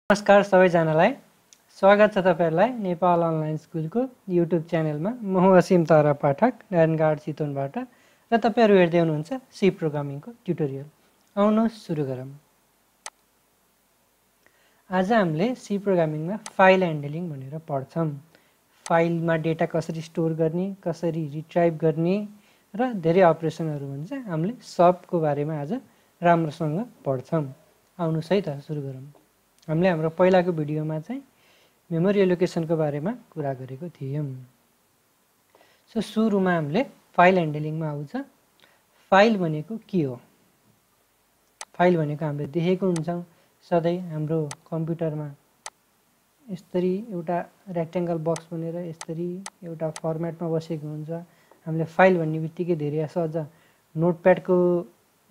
नमस्कार सबैजनालाई स्वागत छ तपाईहरुलाई नेपाल अनलाइन स्कुलको युट्युब च्यानलमा। म हुँ असीम तारा पाठक नारायणगढ चितवनबाट र तपाईहरु हेर्दै हुनुहुन्छ सी प्रोग्रामिङको ट्युटोरियल। आउनुहोस् सुरु गरौँ। आज हामीले सी प्रोग्रामिङमा फाइल ह्यान्डलिङ भनेर पढ्छौं। फाइलमा डेटा कसरी स्टोर गर्ने, कसरी रिट्राइभ गर्ने र धेरै अपरेसनहरु हुन्छ। हामीले सबको बारेमा आज राम्रोसँग पढ्छौं। आउनुहोस् है त सुरु गरौँ। हामीले हाम्रो पहिलाको भिडियोमा चाहिँ मेमोरी एलोकेसनको बारेमा कुरा गरेको थियौं। सो सुरुमा हामीले फाइल ह्यान्डलिङमा आउँछ। फाइल भनेको के हो? फाइल भनेको हामीले देखेको हुन्छौं सधैं हाम्रो कम्प्युटरमा यसरी एउटा रेक्टेंगल बक्स बनेर यसरी एउटा फर्मेटमा बसेको हुन्छ। हामीले फाइल भन्ने बित्तिकै धेरै सहज नोटप्याडको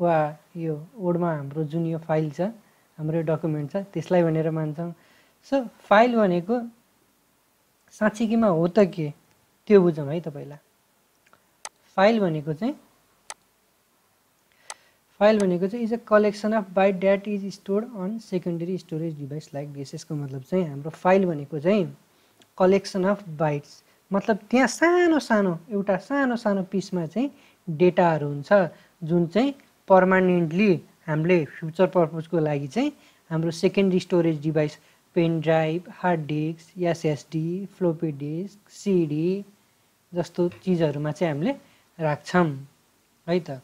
वा यो वर्डमा हाम्रो जुन यो फाइल छ, हाम्रो डकुमेन्ट छ, त्यसलाई भनेर मान्छौं। सो फाइल भनेको साँच्चीकीमा हो त के, त्यो बुझौं है त पहिला। फाइल भनेको चाहिँ is a collection of byte that is stored on secondary storage device like this. यसको मतलब चाहिँ हाम्रो फाइल भनेको चाहिँ कलेक्सन अफ बाइट्स, मतलब त्यहाँ सानो सानो एउटा सानो सानो पिसमा चाहिँ डेटाहरु हुन्छ जुन चाहिँ पर्मानेन्टली हामीले फ्युचर पर्पजको लागि चाहिँ हाम्रो secondary storage device pen drive, hard disk, SSD, floppy disk, CD जस्तो चीजहरुमा चाहिँ हामीले राख्छौं है त।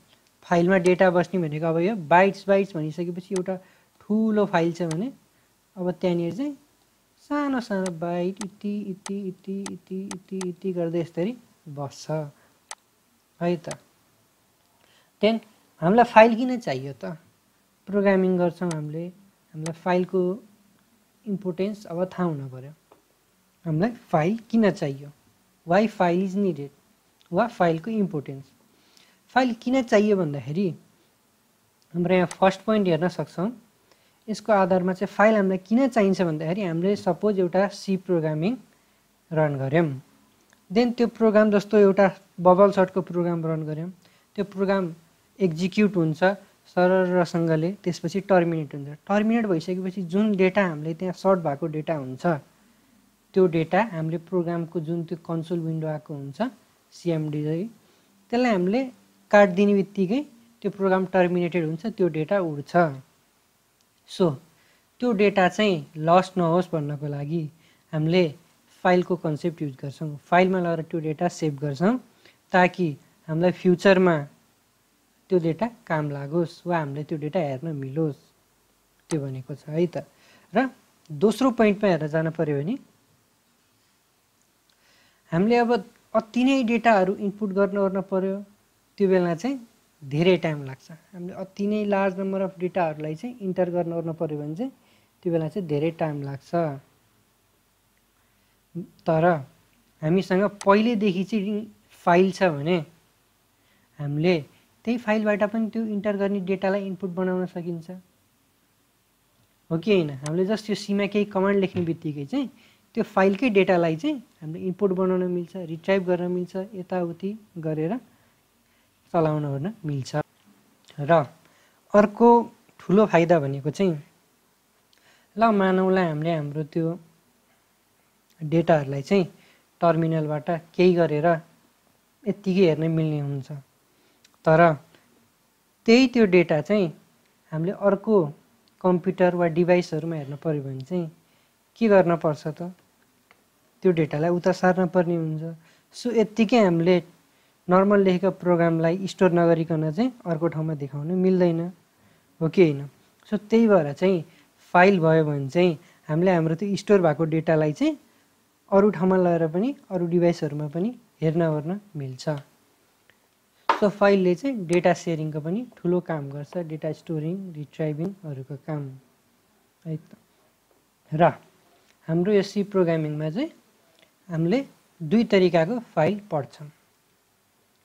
फाइलमा डेटा बस्ने भनेको अब यो बाइट्स भनिसकेपछि एउटा ठूलो फाइल छ भने अब त्यहाँनिर चाहिँ सानो सानो बाइट इति गर्दै यसरी बस्छ है त। देन हामीलाई फाइल किन चाहियो त? प्रोग्रामिङ गर्छौं हामीले, हामीलाई फाइलको इम्पोर्टेन्स अब थाहा हुन पर्यो। हामीलाई फाइल किन चाहियो? व्हाई फाइल इज निडेड वा फाइलको इम्पोर्टेन्स। फाइल किन चाहियो भन्दाखेरि हाम्रो यहाँ फर्स्ट पोइन्ट हेर्न सक्छौं। यसको आधारमा चाहिँ फाइल हामीलाई किन चाहिन्छ भन्दाखेरि हामीले सपोज एउटा सी प्रोग्रामिङ रन गर्यौं, देन त्यो प्रोग्राम जस्तो एउटा बबल सर्टको प्रोग्राम रन गर्यौं, त्यो प्रोग्राम एक्जिक्युट हुन्छ सररसँगले, त्यसपछि टर्मिनेट हुन्छ। टर्मिनेट भइसकेपछि जुन डेटा हामीले त्यहाँ सर्ट भएको डेटा हुन्छ, त्यो डेटा हामीले प्रोग्रामको जुन त्यो कन्सोल विन्डो आएको हुन्छ सीएमडी चाहिँ, त्यसलाई हामीले काट्दिने बित्तिकै त्यो प्रोग्राम टर्मिनेटेड हुन्छ, त्यो डेटा उड्छ। सो त्यो डेटा चाहिँ लस्ट नहोस् भन्नको लागि हामीले फाइलको कन्सेप्ट युज गर्छौं। फाइलमा लगेर त्यो डेटा सेभ गर्छौं ताकि हामीलाई फ्युचरमा त्यो डेटा काम लागोस् वा हामीले त्यो डेटा हेर्न मिलोस्, त्यो भनेको छ है त। र दोस्रो पोइन्टमा हेरेर जान पर्यो भने हामीले अब अति नै डेटाहरु इनपुट गर्न पर्यो, त्यो बेला चाहिँ धेरै टाइम लाग्छ। हामीले अति नै लार्ज नम्बर अफ डेटाहरुलाई चाहिँ इन्टर गर्न पर्यो भने चाहिँ त्यो बेला चाहिँ धेरै टाइम लाग्छ। तर हामीसँग पहिलेदेखि चाहिँ फाइल छ भने हामीले त्यही फाइलबाट पनि त्यो इन्टर गर्ने डेटालाई इनपुट बनाउन सकिन्छ, हो कि हैन? हामीले जस्ट यो सीमा केही कमान्ड लेख्ने बित्तिकै चाहिँ त्यो फाइलकै डेटालाई चाहिँ हामीले इनपुट बनाउन मिल्छ, रिट्राइभ गर्न मिल्छ, यताउति गरेर चलाउन गर्न मिल्छ। र अर्को ठुलो फाइदा भनेको चाहिँ ल मानौँला हामीले हाम्रो त्यो डेटाहरुलाई चाहिँ टर्मिनलबाट केही गरेर यतिकै हेर्न मिल्ने हुन्छ, तर त्यही त्यो डेटा चाहिँ हामीले अर्को कम्प्युटर वा डिभाइसहरुमा हेर्न पर्यो भने चाहिँ के गर्न पर्छ त? त्यो डेटालाई उता सार्न पर्ने हुन्छ। सो यतिकै हामीले नर्मल लेखेको प्रोग्रामलाई स्टोर नगरिकन चाहिँ अर्को ठाउँमा देखाउन मिल्दैन, हो कि हैन? सो त्यही भएर चाहिँ फाइल भयो भने चाहिँ हामीले हाम्रो त्यो स्टोर भएको डेटालाई चाहिँ अरु ठाउँमा लगेर पनि अरु डिभाइसहरुमा पनि हेर्न मिल्छ। सो फाइलले चाहिँ डेटा शेयरिङको पनि ठुलो काम गर्छ, डेटा स्टोरिङ, रिट्राइभिङहरुको काम है त। र हाम्रो यो सी प्रोग्रामिङमा चाहिँ हामीले दुई तरिकाको फाइल पढ्छौं।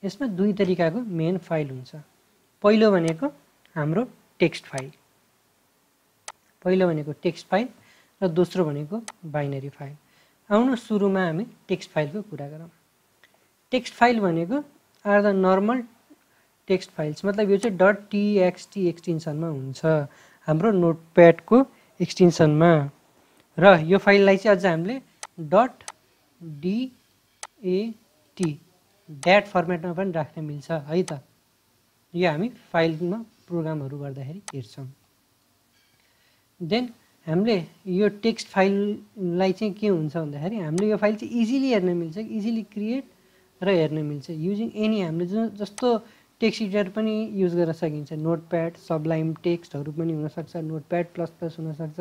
यसमा दुई तरिकाको मेन फाइल हुन्छ। पहिलो भनेको हाम्रो टेक्स्ट फाइल, र दोस्रो भनेको बाइनरी फाइल। आउनु सुरुमा हामी टेक्स्ट फाइलको कुरा गरौँ। टेक्स्ट फाइल भनेको are the normal text files, मतलब यो चाहिँ .txt एक्सटेन्सनमा हुन्छ हाम्रो नोटप्याडको एक्सटेन्सनमा। र यो फाइललाई चाहिँ अझ हामीले डट DAT ड्याट फर्मेटमा पनि राख्न मिल्छ है त। यो हामी फाइलमा प्रोग्रामहरू गर्दाखेरि हेर्छौँ। देन हामीले यो टेक्स्ट फाइललाई चाहिँ के हुन्छ भन्दाखेरि हामीले यो फाइल चाहिँ इजिली हेर्न मिल्छ, इजिली क्रिएट र हेर्न मिल्छ युजिङ एनी। हामीले जस्तो टेक्स्ट एडिटर पनि युज गर्न सकिन्छ, नोटप्याड, सबलाइम टेक्स्टहरू पनि हुनसक्छ, नोटप्याड प्लस प्लस हुनसक्छ,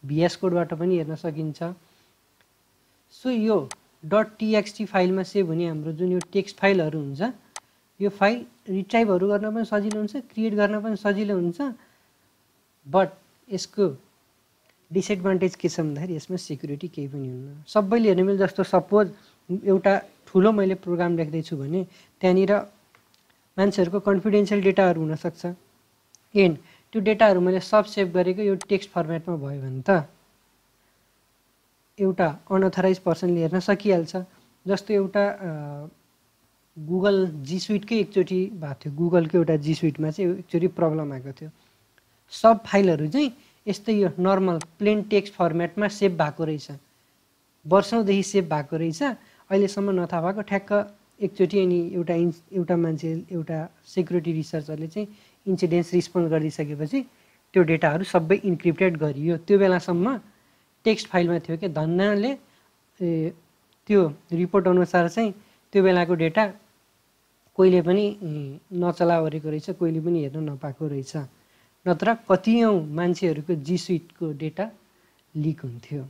VS कोडबाट पनि हेर्न सकिन्छ। सो यो .txt फाइलमा सेभ हुने हाम्रो जुन यो टेक्स्ट फाइलहरू हुन्छ, यो फाइल रिट्राइभहरू गर्न पनि सजिलो हुन्छ, क्रिएट गर्न पनि सजिलो हुन्छ। बट यसको डिसएडभान्टेज के छ भन्दाखेरि यसमा सिक्युरिटी केही पनि हुन्न, सबैले हेर्न मिल्छ। जस्तो सपोज एउटा ठुलो मैले प्रोग्राम लेख्दैछु भने त्यहाँनिर मान्छेहरूको कन्फिडेन्सियल डेटाहरू हुनसक्छ, एन्ड त्यो डेटाहरू मैले सब सेभ गरेको यो टेक्स्ट फर्मेटमा भयो भने त एउटा अनअथराइज पर्सनले हेर्न सकिहाल्छ। जस्तो एउटा गुगल जी सुइटकै एकचोटि भएको थियो, गुगलको एउटा जी सुइटमा चाहिँ एकचोटि प्रब्लम आएको थियो, सब फाइलहरू चाहिँ यस्तै यो नर्मल प्लेन टेक्स्ट फर्मेटमा सेभ भएको रहेछ, वर्षौँदेखि सेभ भएको रहेछ, अहिलेसम्म नथाहा भएको। ठ्याक्क एकचोटि अनि एउटा मान्छे एउटा सेक्युरिटी रिसर्चरले चाहिँ इन्सिडेन्स रिस्पोन्ड गरिदिइसकेपछि त्यो डेटाहरू सबै इन्क्रिप्टेड गरियो। त्यो बेलासम्म टेक्स्ट फाइलमा थियो कि धन्नाले त्यो रिपोर्ट अनुसार चाहिँ त्यो बेलाको डेटा कोहीले पनि नचलाओरेको रहेछ, कोहीले पनि हेर्न नपाएको रहेछ, नत्र कतियौँ मान्छेहरूको जी सुइटको डेटा लिक हुन्थ्यो।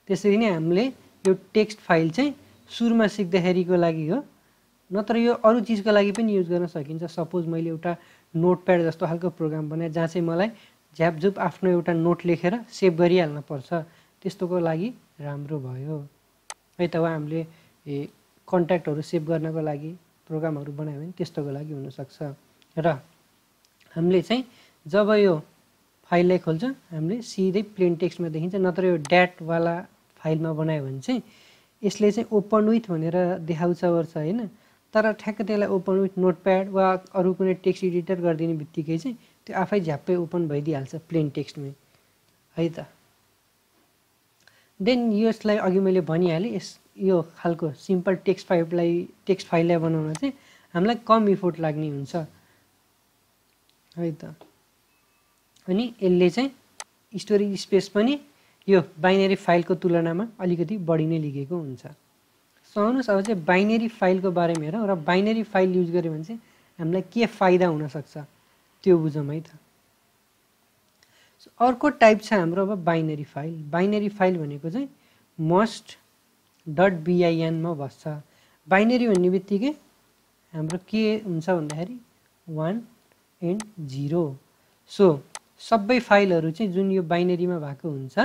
त्यसरी नै हामीले यो टेक्स्ट फाइल चाहिँ सुरुमा सिक्दाखेरिको लागि हो, नत्र यो अरू चिजको लागि पनि युज गर्न सकिन्छ। सपोज मैले एउटा नोटप्याड जस्तो खालको प्रोग्राम बनाएँ जहाँ चाहिँ मलाई झ्यापझुप आफ्नो एउटा नोट लेखेर सेभ गरिहाल्न पर्छ, त्यस्तोको लागि राम्रो भयो है त। वा हामीले कन्ट्याक्टहरू सेभ गर्नको लागि प्रोग्रामहरू बनायो भने त्यस्तोको लागि हुनसक्छ। र हामीले चाहिँ जब यो फाइललाई खोल्छौँ हामीले सिधै प्लेन टेक्स्टमा देखिन्छ, नत्र यो ड्याटवाला फाइलमा बनायो भने चाहिँ यसले चाहिँ ओपन विथ भनेर देखाउँछ वर्छ होइन, तर ठ्याक्क त्यसलाई ओपन विथ नोटप्याड वा अरू कुनै टेक्स्ट एडिटर गरिदिने बित्तिकै चाहिँ त्यो आफै झ्याप्पै ओपन भइदिइहाल्छ प्लेन टेक्स्टमै है त। देन यसलाई अघि मैले भनिहालेँ, यो खालको सिम्पल टेक्स्ट फाइललाई बनाउन चाहिँ हामीलाई कम इफोर्ट लाग्ने हुन्छ है त। अनि यसले चाहिँ स्टोरेज स्पेस पनि यो बाइनेरी फाइलको तुलनामा अलिकति बढी नै लिएको हुन्छ। सो आउनुहोस् अब चाहिँ बाइनेरी फाइलको बारेमा हेरौँ, र बाइनेरी फाइल युज गऱ्यो भने चाहिँ हामीलाई के फाइदा हुनसक्छ त्यो बुझौँ है त। अर्को टाइप छ हाम्रो अब बाइनेरी फाइल। बाइनेरी फाइल भनेको चाहिँ मस्ट .bin मा बस्छ। बाइनेरी भन्ने बित्तिकै हाम्रो के हुन्छ भन्दाखेरि 1 and 0। सो सबै फाइलहरू चाहिँ जुन यो बाइनेरीमा भएको हुन्छ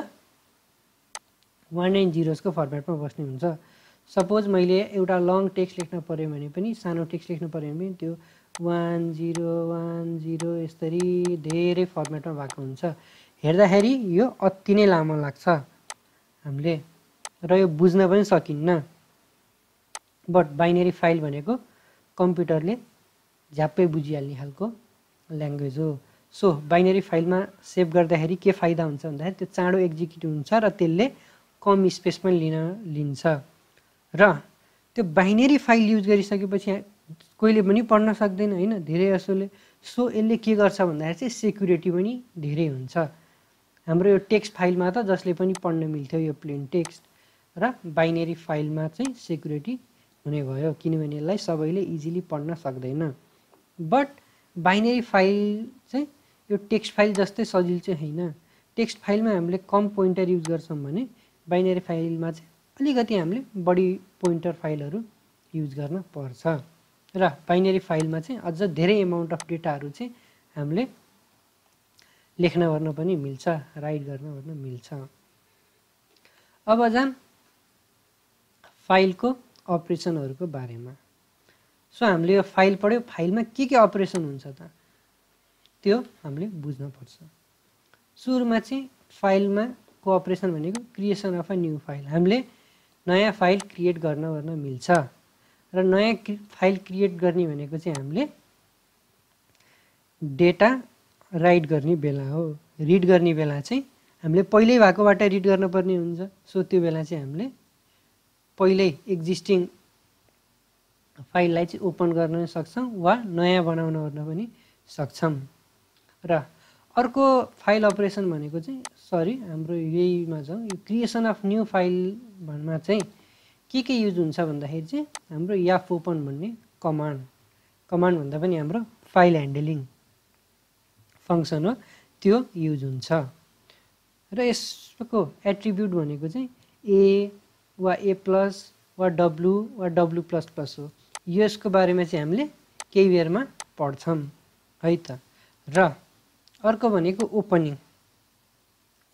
1 and 0 को फर्मेटमा बस्ने हुन्छ। सपोज मैले एउटा लङ टेक्स्ट लेख्न पर्यो भने पनि, सानो टेक्स्ट लेख्न पर्यो भने पनि त्यो 1 0 1 0 यसरी धेरै फर्मेटमा भएको हुन्छ। हेर्दाखेरि यो अति नै लामो लाग्छ हामीले, र यो बुझ्न पनि सकिन्न। बट बाइनेरी फाइल भनेको कम्प्युटरले झ्याप्पै बुझिहाल्ने खालको ल्याङ्ग्वेज हो। सो बाइनेरी फाइलमा सेभ गर्दाखेरि के फाइदा हुन्छ भन्दाखेरि त्यो चाँडो एक्जिक्युट हुन्छ र त्यसले कम स्पेस पनि लिन्छ। र त्यो बाइनेरी फाइल युज गरिसकेपछि कोहीले पनि पढ्न सक्दैन होइन, धेरै जसोले। सो यसले के गर्छ भन्दाखेरि चाहिँ सेक्युरिटी पनि धेरै हुन्छ। हाम्रो यो टेक्स्ट फाइलमा त जसले पनि पढ्न मिल्थ्यो यो प्लेन टेक्स्ट, र बाइनेरी फाइलमा चाहिँ सेक्युरिटी हुने भयो, किनभने यसलाई सबैले इजिली पढ्न सक्दैन। बट बाइनेरी फाइल चाहिँ यो टेक्स्ट फाइल जस्तै सजिलो चाहिँ होइन। टेक्स्ट फाइलमा हामीले कम पोइन्टर युज गर्छौँ भने बाइनेरी फाइलमा चाहिँ अलिकति हामीले बढी पोइन्टर फाइलहरू युज गर्न पर्छ। र बाइनेरी फाइलमा चाहिँ अझ धेरै एमाउन्ट अफ डेटाहरू चाहिँ हामीले लेख्न गर्न पनि मिल्छ, राइट गर्न मिल्छ। अब जाम फाइलको अपरेसनहरूको बारेमा। सो हामीले यो फाइल पढ्यो, फाइलमा के अपरेसन हुन्छ त त्यो हामीले बुझ्न पर्छ। सुरुमा चाहिँ फाइलमा को अपरेसन भनेको creation of a new file. हामीले नयाँ फाइल क्रिएट गर्न मिल्छ, र नयाँ फाइल क्रिएट गर्ने भनेको चाहिँ हामीले डेटा राइट गर्ने बेला हो। रिड गर्ने बेला चाहिँ हामीले पहिल्यै भएकोबाट रिड गर्नुपर्ने हुन्छ। सो त्यो बेला चाहिँ हामीले पहिल्यै एक्जिस्टिङ फाइललाई चाहिँ ओपन गर्न सक्छौँ वा नयाँ बनाउन ओर्न पनि सक्छौँ। र अर्को फाइल अपरेसन भनेको चाहिँ हाम्रो यहीमा छ, यो क्रिएसन अफ न्यू फाइलमा चाहिँ के युज हुन्छ भन्दाखेरि चाहिँ हाम्रो याफ ओपन भन्ने कमान्ड भन्दा पनि हाम्रो फाइल ह्यान्डलिङ फङ्सन हो, त्यो युज हुन्छ। र यसको एट्रिब्युट भनेको चाहिँ ए वा ए प्लस वा डब्लु वा डब्लु प्लस प्लस हो। यसको बारेमा चाहिँ हामीले केही बेरमा पढ्छौँ है त। र अर्को भनेको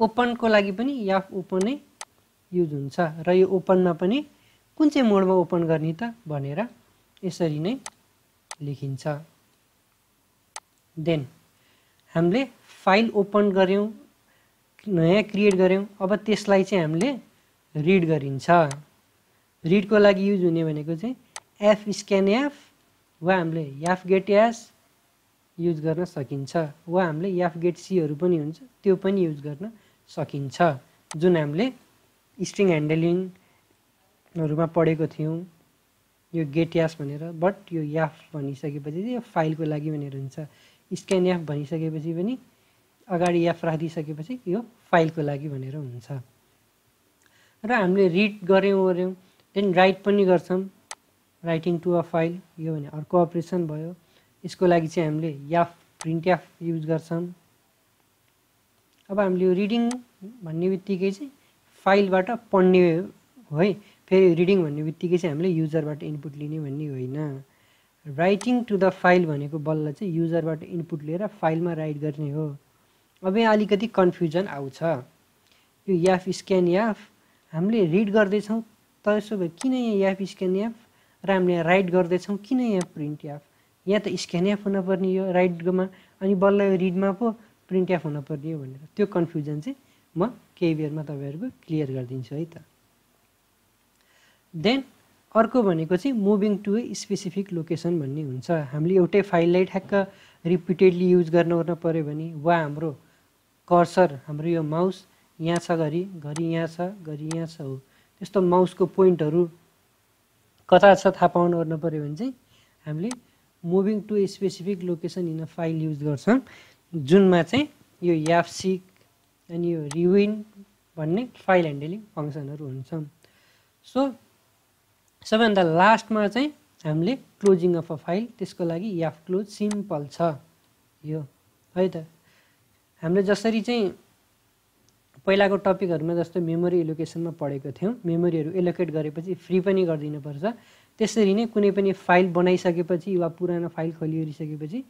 ओपनको लागि पनि याफ ओपनै युज हुन्छ। र यो ओपनमा पनि कुन चाहिँ मोडमा ओपन गर्ने त भनेर यसरी नै लेखिन्छ। देन हामीले फाइल ओपन गऱ्यौँ, नयाँ क्रिएट गऱ्यौँ, अब त्यसलाई चाहिँ हामीले रिड गरिन्छ। रिडको लागि युज हुने भनेको चाहिँ एफ स्क्यान एफ वा हामीले याफ गेट एस युज गर्न सकिन्छ, वा हामीले याफ गेट सीहरू पनि हुन्छ, त्यो पनि युज गर्न सकिन्छ, जुन हामीले स्ट्रिङ ह्यान्डलिङहरूमा पढेको थियौँ। यो गेट यास भनेर, बट यो याफ भनिसकेपछि चाहिँ यो फाइलको लागि भनेर हुन्छ। स्क्यान एफ भनिसकेपछि पनि अगाडि याफ राखिदिइसकेपछि यो फाइलको लागि भनेर हुन्छ। र हामीले रिड गऱ्यौँ देन राइट पनि गर्छौँ, राइटिङ टु अ फाइल, यो भने अर्को अपरेसन भयो। यसको लागि चाहिँ हामीले याफ प्रिन्ट एफ युज गर्छौँ। अब हामीले यो रिडिङ भन्ने बित्तिकै चाहिँ फाइलबाट पढ्ने हो है, फेरि रिडिङ भन्ने बित्तिकै चाहिँ हामीले युजरबाट इनपुट लिने भन्ने होइन। राइटिङ टु द फाइल भनेको बल्ल चाहिँ युजरबाट इनपुट लिएर फाइलमा राइट गर्ने हो। अब यहाँ अलिकति कन्फ्युजन आउँछ। यो याफ स्क्यान याफ हामीले रिड गर्दैछौँ, त्यसो भए किन यहाँ याफ स्क्यान याफ र हामीले राइट गर्दैछौँ किन यहाँ प्रिन्ट याफ? यहाँ त स्क्यान एफ हुनुपर्ने यो राइटमा, अनि बल्ल यो रिडमा पो प्रिन्ट एफ हुनुपर्ने हो भनेर त्यो कन्फ्युजन चाहिँ म केही बेरमा तपाईँहरूको क्लियर गरिदिन्छु है त। देन अर्को भनेको चाहिँ moving to a specific location भन्ने हुन्छ। हामीले एउटै फाइललाई ठ्याक्क रिपिटेडली युज गर्न ओर्न पऱ्यो भने, वा हाम्रो कर्सर, हाम्रो यो माउस यहाँ छ, घरि यहाँ छ, घरि यहाँ छ, हो त्यस्तो माउसको पोइन्टहरू कता छ थाहा पाउन ओर्न पऱ्यो भने चाहिँ हामीले moving to a specific location in a file use गर्छौँ, जुनमा चाहिँ यो याफ सिक अनि यो रिविन भन्ने फाइल ह्यान्डलिङ फङ्सनहरू हुन्छ। सो सबैभन्दा लास्टमा चाहिँ हामीले क्लोजिङ अफ अ फाइल, त्यसको लागि याफ क्लोज सिम्पल छ यो है त। हामीले जसरी चाहिँ पहिलाको टपिकहरूमा जस्तो मेमोरी एलोकेसनमा पढेको थियौँ, मेमोरीहरू एलोकेट गरेपछि फ्री पनि गरिदिनुपर्छ, त्यसरी नै कुनै पनि फाइल बनाइसकेपछि वा पुरानो फाइल खोलिसकेपछि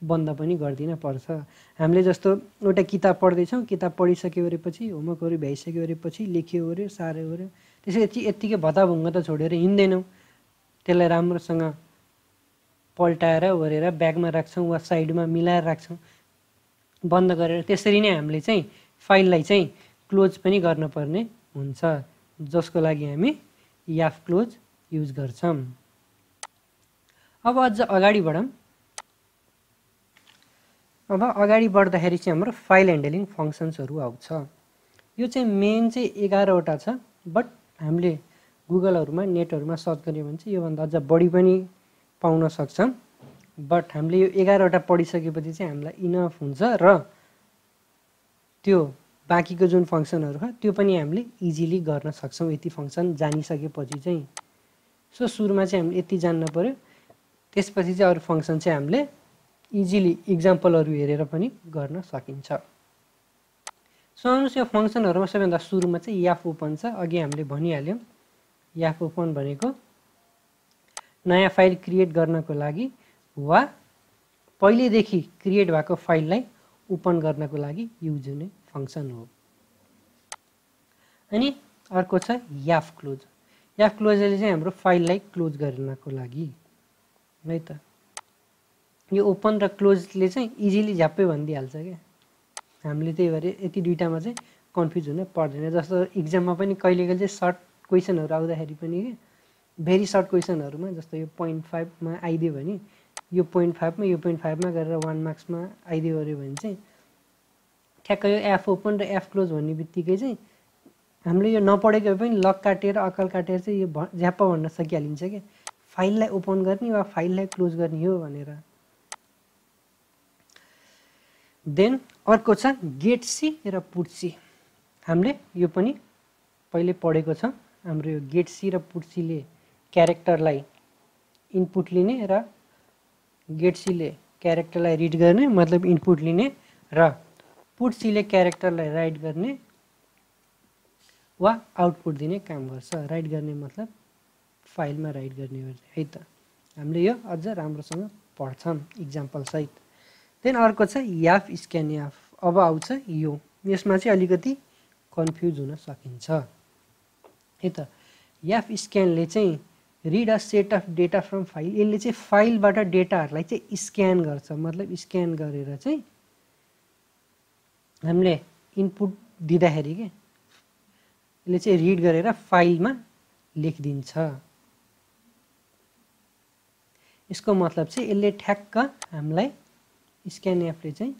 बन्द पनि गरिदिन पर्छ। हामीले जस्तो एउटा किताब पढ्दैछौँ, किताब पढिसकेपछि होमवर्कहरू भ्याइसकेपछि लेख्यो ओऱ्यो, सार्यो ओऱ्यो, त्यसपछि यत्तिकै भताभुङ्ग त छोडेर हिँड्दैनौँ, त्यसलाई राम्रोसँग पल्टाएर ओरेर ब्यागमा राख्छौँ वा साइडमा मिलाएर राख्छौँ बन्द गरेर। त्यसरी नै हामीले चाहिँ फाइललाई चाहिँ क्लोज पनि गर्नुपर्ने हुन्छ, जसको लागि हामी याफ क्लोज युज गर्छौँ। अब अझ अगाडि बढौँ। अब अगाडि बढ्दाखेरि चाहिँ हाम्रो फाइल ह्यान्डलिङ फङ्सन्सहरू आउँछ। यो चाहिँ मेन चाहिँ 11वटा छ, बट हामीले गुगलहरूमा नेटहरूमा सर्च गऱ्यो भने चाहिँ योभन्दा अझ बढी पनि पाउन सक्छौँ। बट हामीले यो 11वटा पढिसकेपछि चाहिँ हामीलाई इनफ हुन्छ, र त्यो बाँकीको जुन फङ्सनहरू छ त्यो पनि हामीले इजिली गर्न सक्छौँ यति फङ्सन जानिसकेपछि चाहिँ। सो सुरुमा चाहिँ हामीले यति जान्न पऱ्यो, त्यसपछि चाहिँ अरू फङ्सन चाहिँ हामीले इजिली इक्जाम्पलहरू हेरेर पनि गर्न सकिन्छ। सो आउनुहोस् यो फङ्सनहरूमा सबैभन्दा सुरुमा चाहिँ याफ ओपन छ। अघि हामीले भनिहाल्यौँ याफ ओपन भनेको नयाँ फाइल क्रिएट गर्नको लागि वा पहिलेदेखि क्रिएट भएको फाइललाई ओपन गर्नको लागि युज हुने फङ्सन हो। अनि अर्को छ याफ क्लोज। याफ क्लोजले चाहिँ हाम्रो फाइललाई क्लोज गर्नको लागि है त। यो ओपन र क्लोजले चाहिँ इजिली झ्याप्पै भनिदिइहाल्छ क्या, हामीले त्यही भएर यति दुइटामा चाहिँ कन्फ्युज हुन पर्दैन। जस्तो इक्जाममा पनि कहिले कहिले चाहिँ सर्ट क्वेसनहरू आउँदाखेरि पनि के भेरी सर्ट क्वेसनहरूमा जस्तो यो 0.5मा आइदियो भने यो 0.5मा यो 0.5मा गरेर 1 मार्क्समा आइदियो अरे भने चाहिँ ठ्याक्कै यो एफ ओपन र एफ क्लोज भन्ने बित्तिकै चाहिँ हामीले यो नपढेको पनि लक काटेर अकल काटेर चाहिँ यो झ्याप्प भन्न सकिहालिन्छ क्या फाइललाई ओपन गर्ने वा फाइललाई क्लोज गर्ने हो भनेर। देन अर्को छ गेट सी र पुट सी। हामीले यो पनि पहिले पढेको छ। हाम्रो यो गेट सी र पुट सीले क्यारेक्टरलाई इनपुट लिने र गेट सीले क्यारेक्टरलाई रिड गर्ने मतलब इनपुट लिने र पुट सीले क्यारेक्टरलाई राइट गर्ने वा आउटपुट दिने काम गर्छ। राइट गर्ने मतलब फाइलमा राइट गर्ने हो है त। हामीले यो अझ राम्रोसँग पढ्छौँ इक्जाम्पल सहित। देन अर्को छ याफ स्क्यान याफ। अब आउँछ यो, यसमा चाहिँ अलिकति कन्फ्युज हुन सकिन्छ है त। याफ स्क्यानले चाहिँ read a set of data from file, यसले चाहिँ फाइलबाट डेटाहरूलाई चाहिँ स्क्यान गर्छ। मतलब स्क्यान गरेर चाहिँ हामीले इनपुट दिँदाखेरि के यसले चाहिँ रिड गरेर फाइलमा लेखिदिन्छ। यसको मतलब चाहिँ यसले ठ्याक्क हामीलाई स्क्यान एफले चाहिँ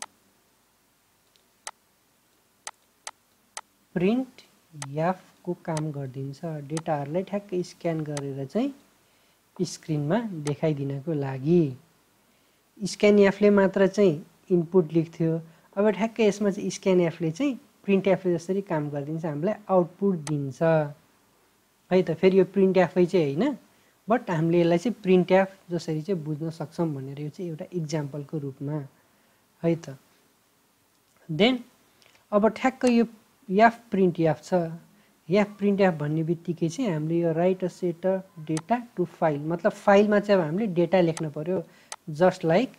प्रिन्ट याफको काम गरिदिन्छ। डेटाहरूलाई ठ्याक्क स्क्यान गरेर चाहिँ स्क्रिनमा देखाइदिनको लागि। स्क्यान एफले मात्र चाहिँ इनपुट लेख्थ्यो, अब ठ्याक्क यसमा चाहिँ स्क्यान एफले चाहिँ प्रिन्ट एफले जसरी काम गरिदिन्छ, हामीलाई आउटपुट दिन्छ है त। फेरि यो प्रिन्ट एफै चाहिँ होइन, बट हामीले यसलाई चाहिँ प्रिन्ट एफ जसरी चाहिँ बुझ्न सक्छौँ भनेर यो चाहिँ एउटा इक्जाम्पलको रूपमा है त। देन अब ठ्याक्क यो एफ प्रिन्ट एफ छ। एफ प्रिन्ट एफ भन्ने बित्तिकै चाहिँ हामीले यो write a set of data to file, मतलब फाइलमा चाहिँ अब हामीले डेटा लेख्न पर्यो। जस्ट लाइक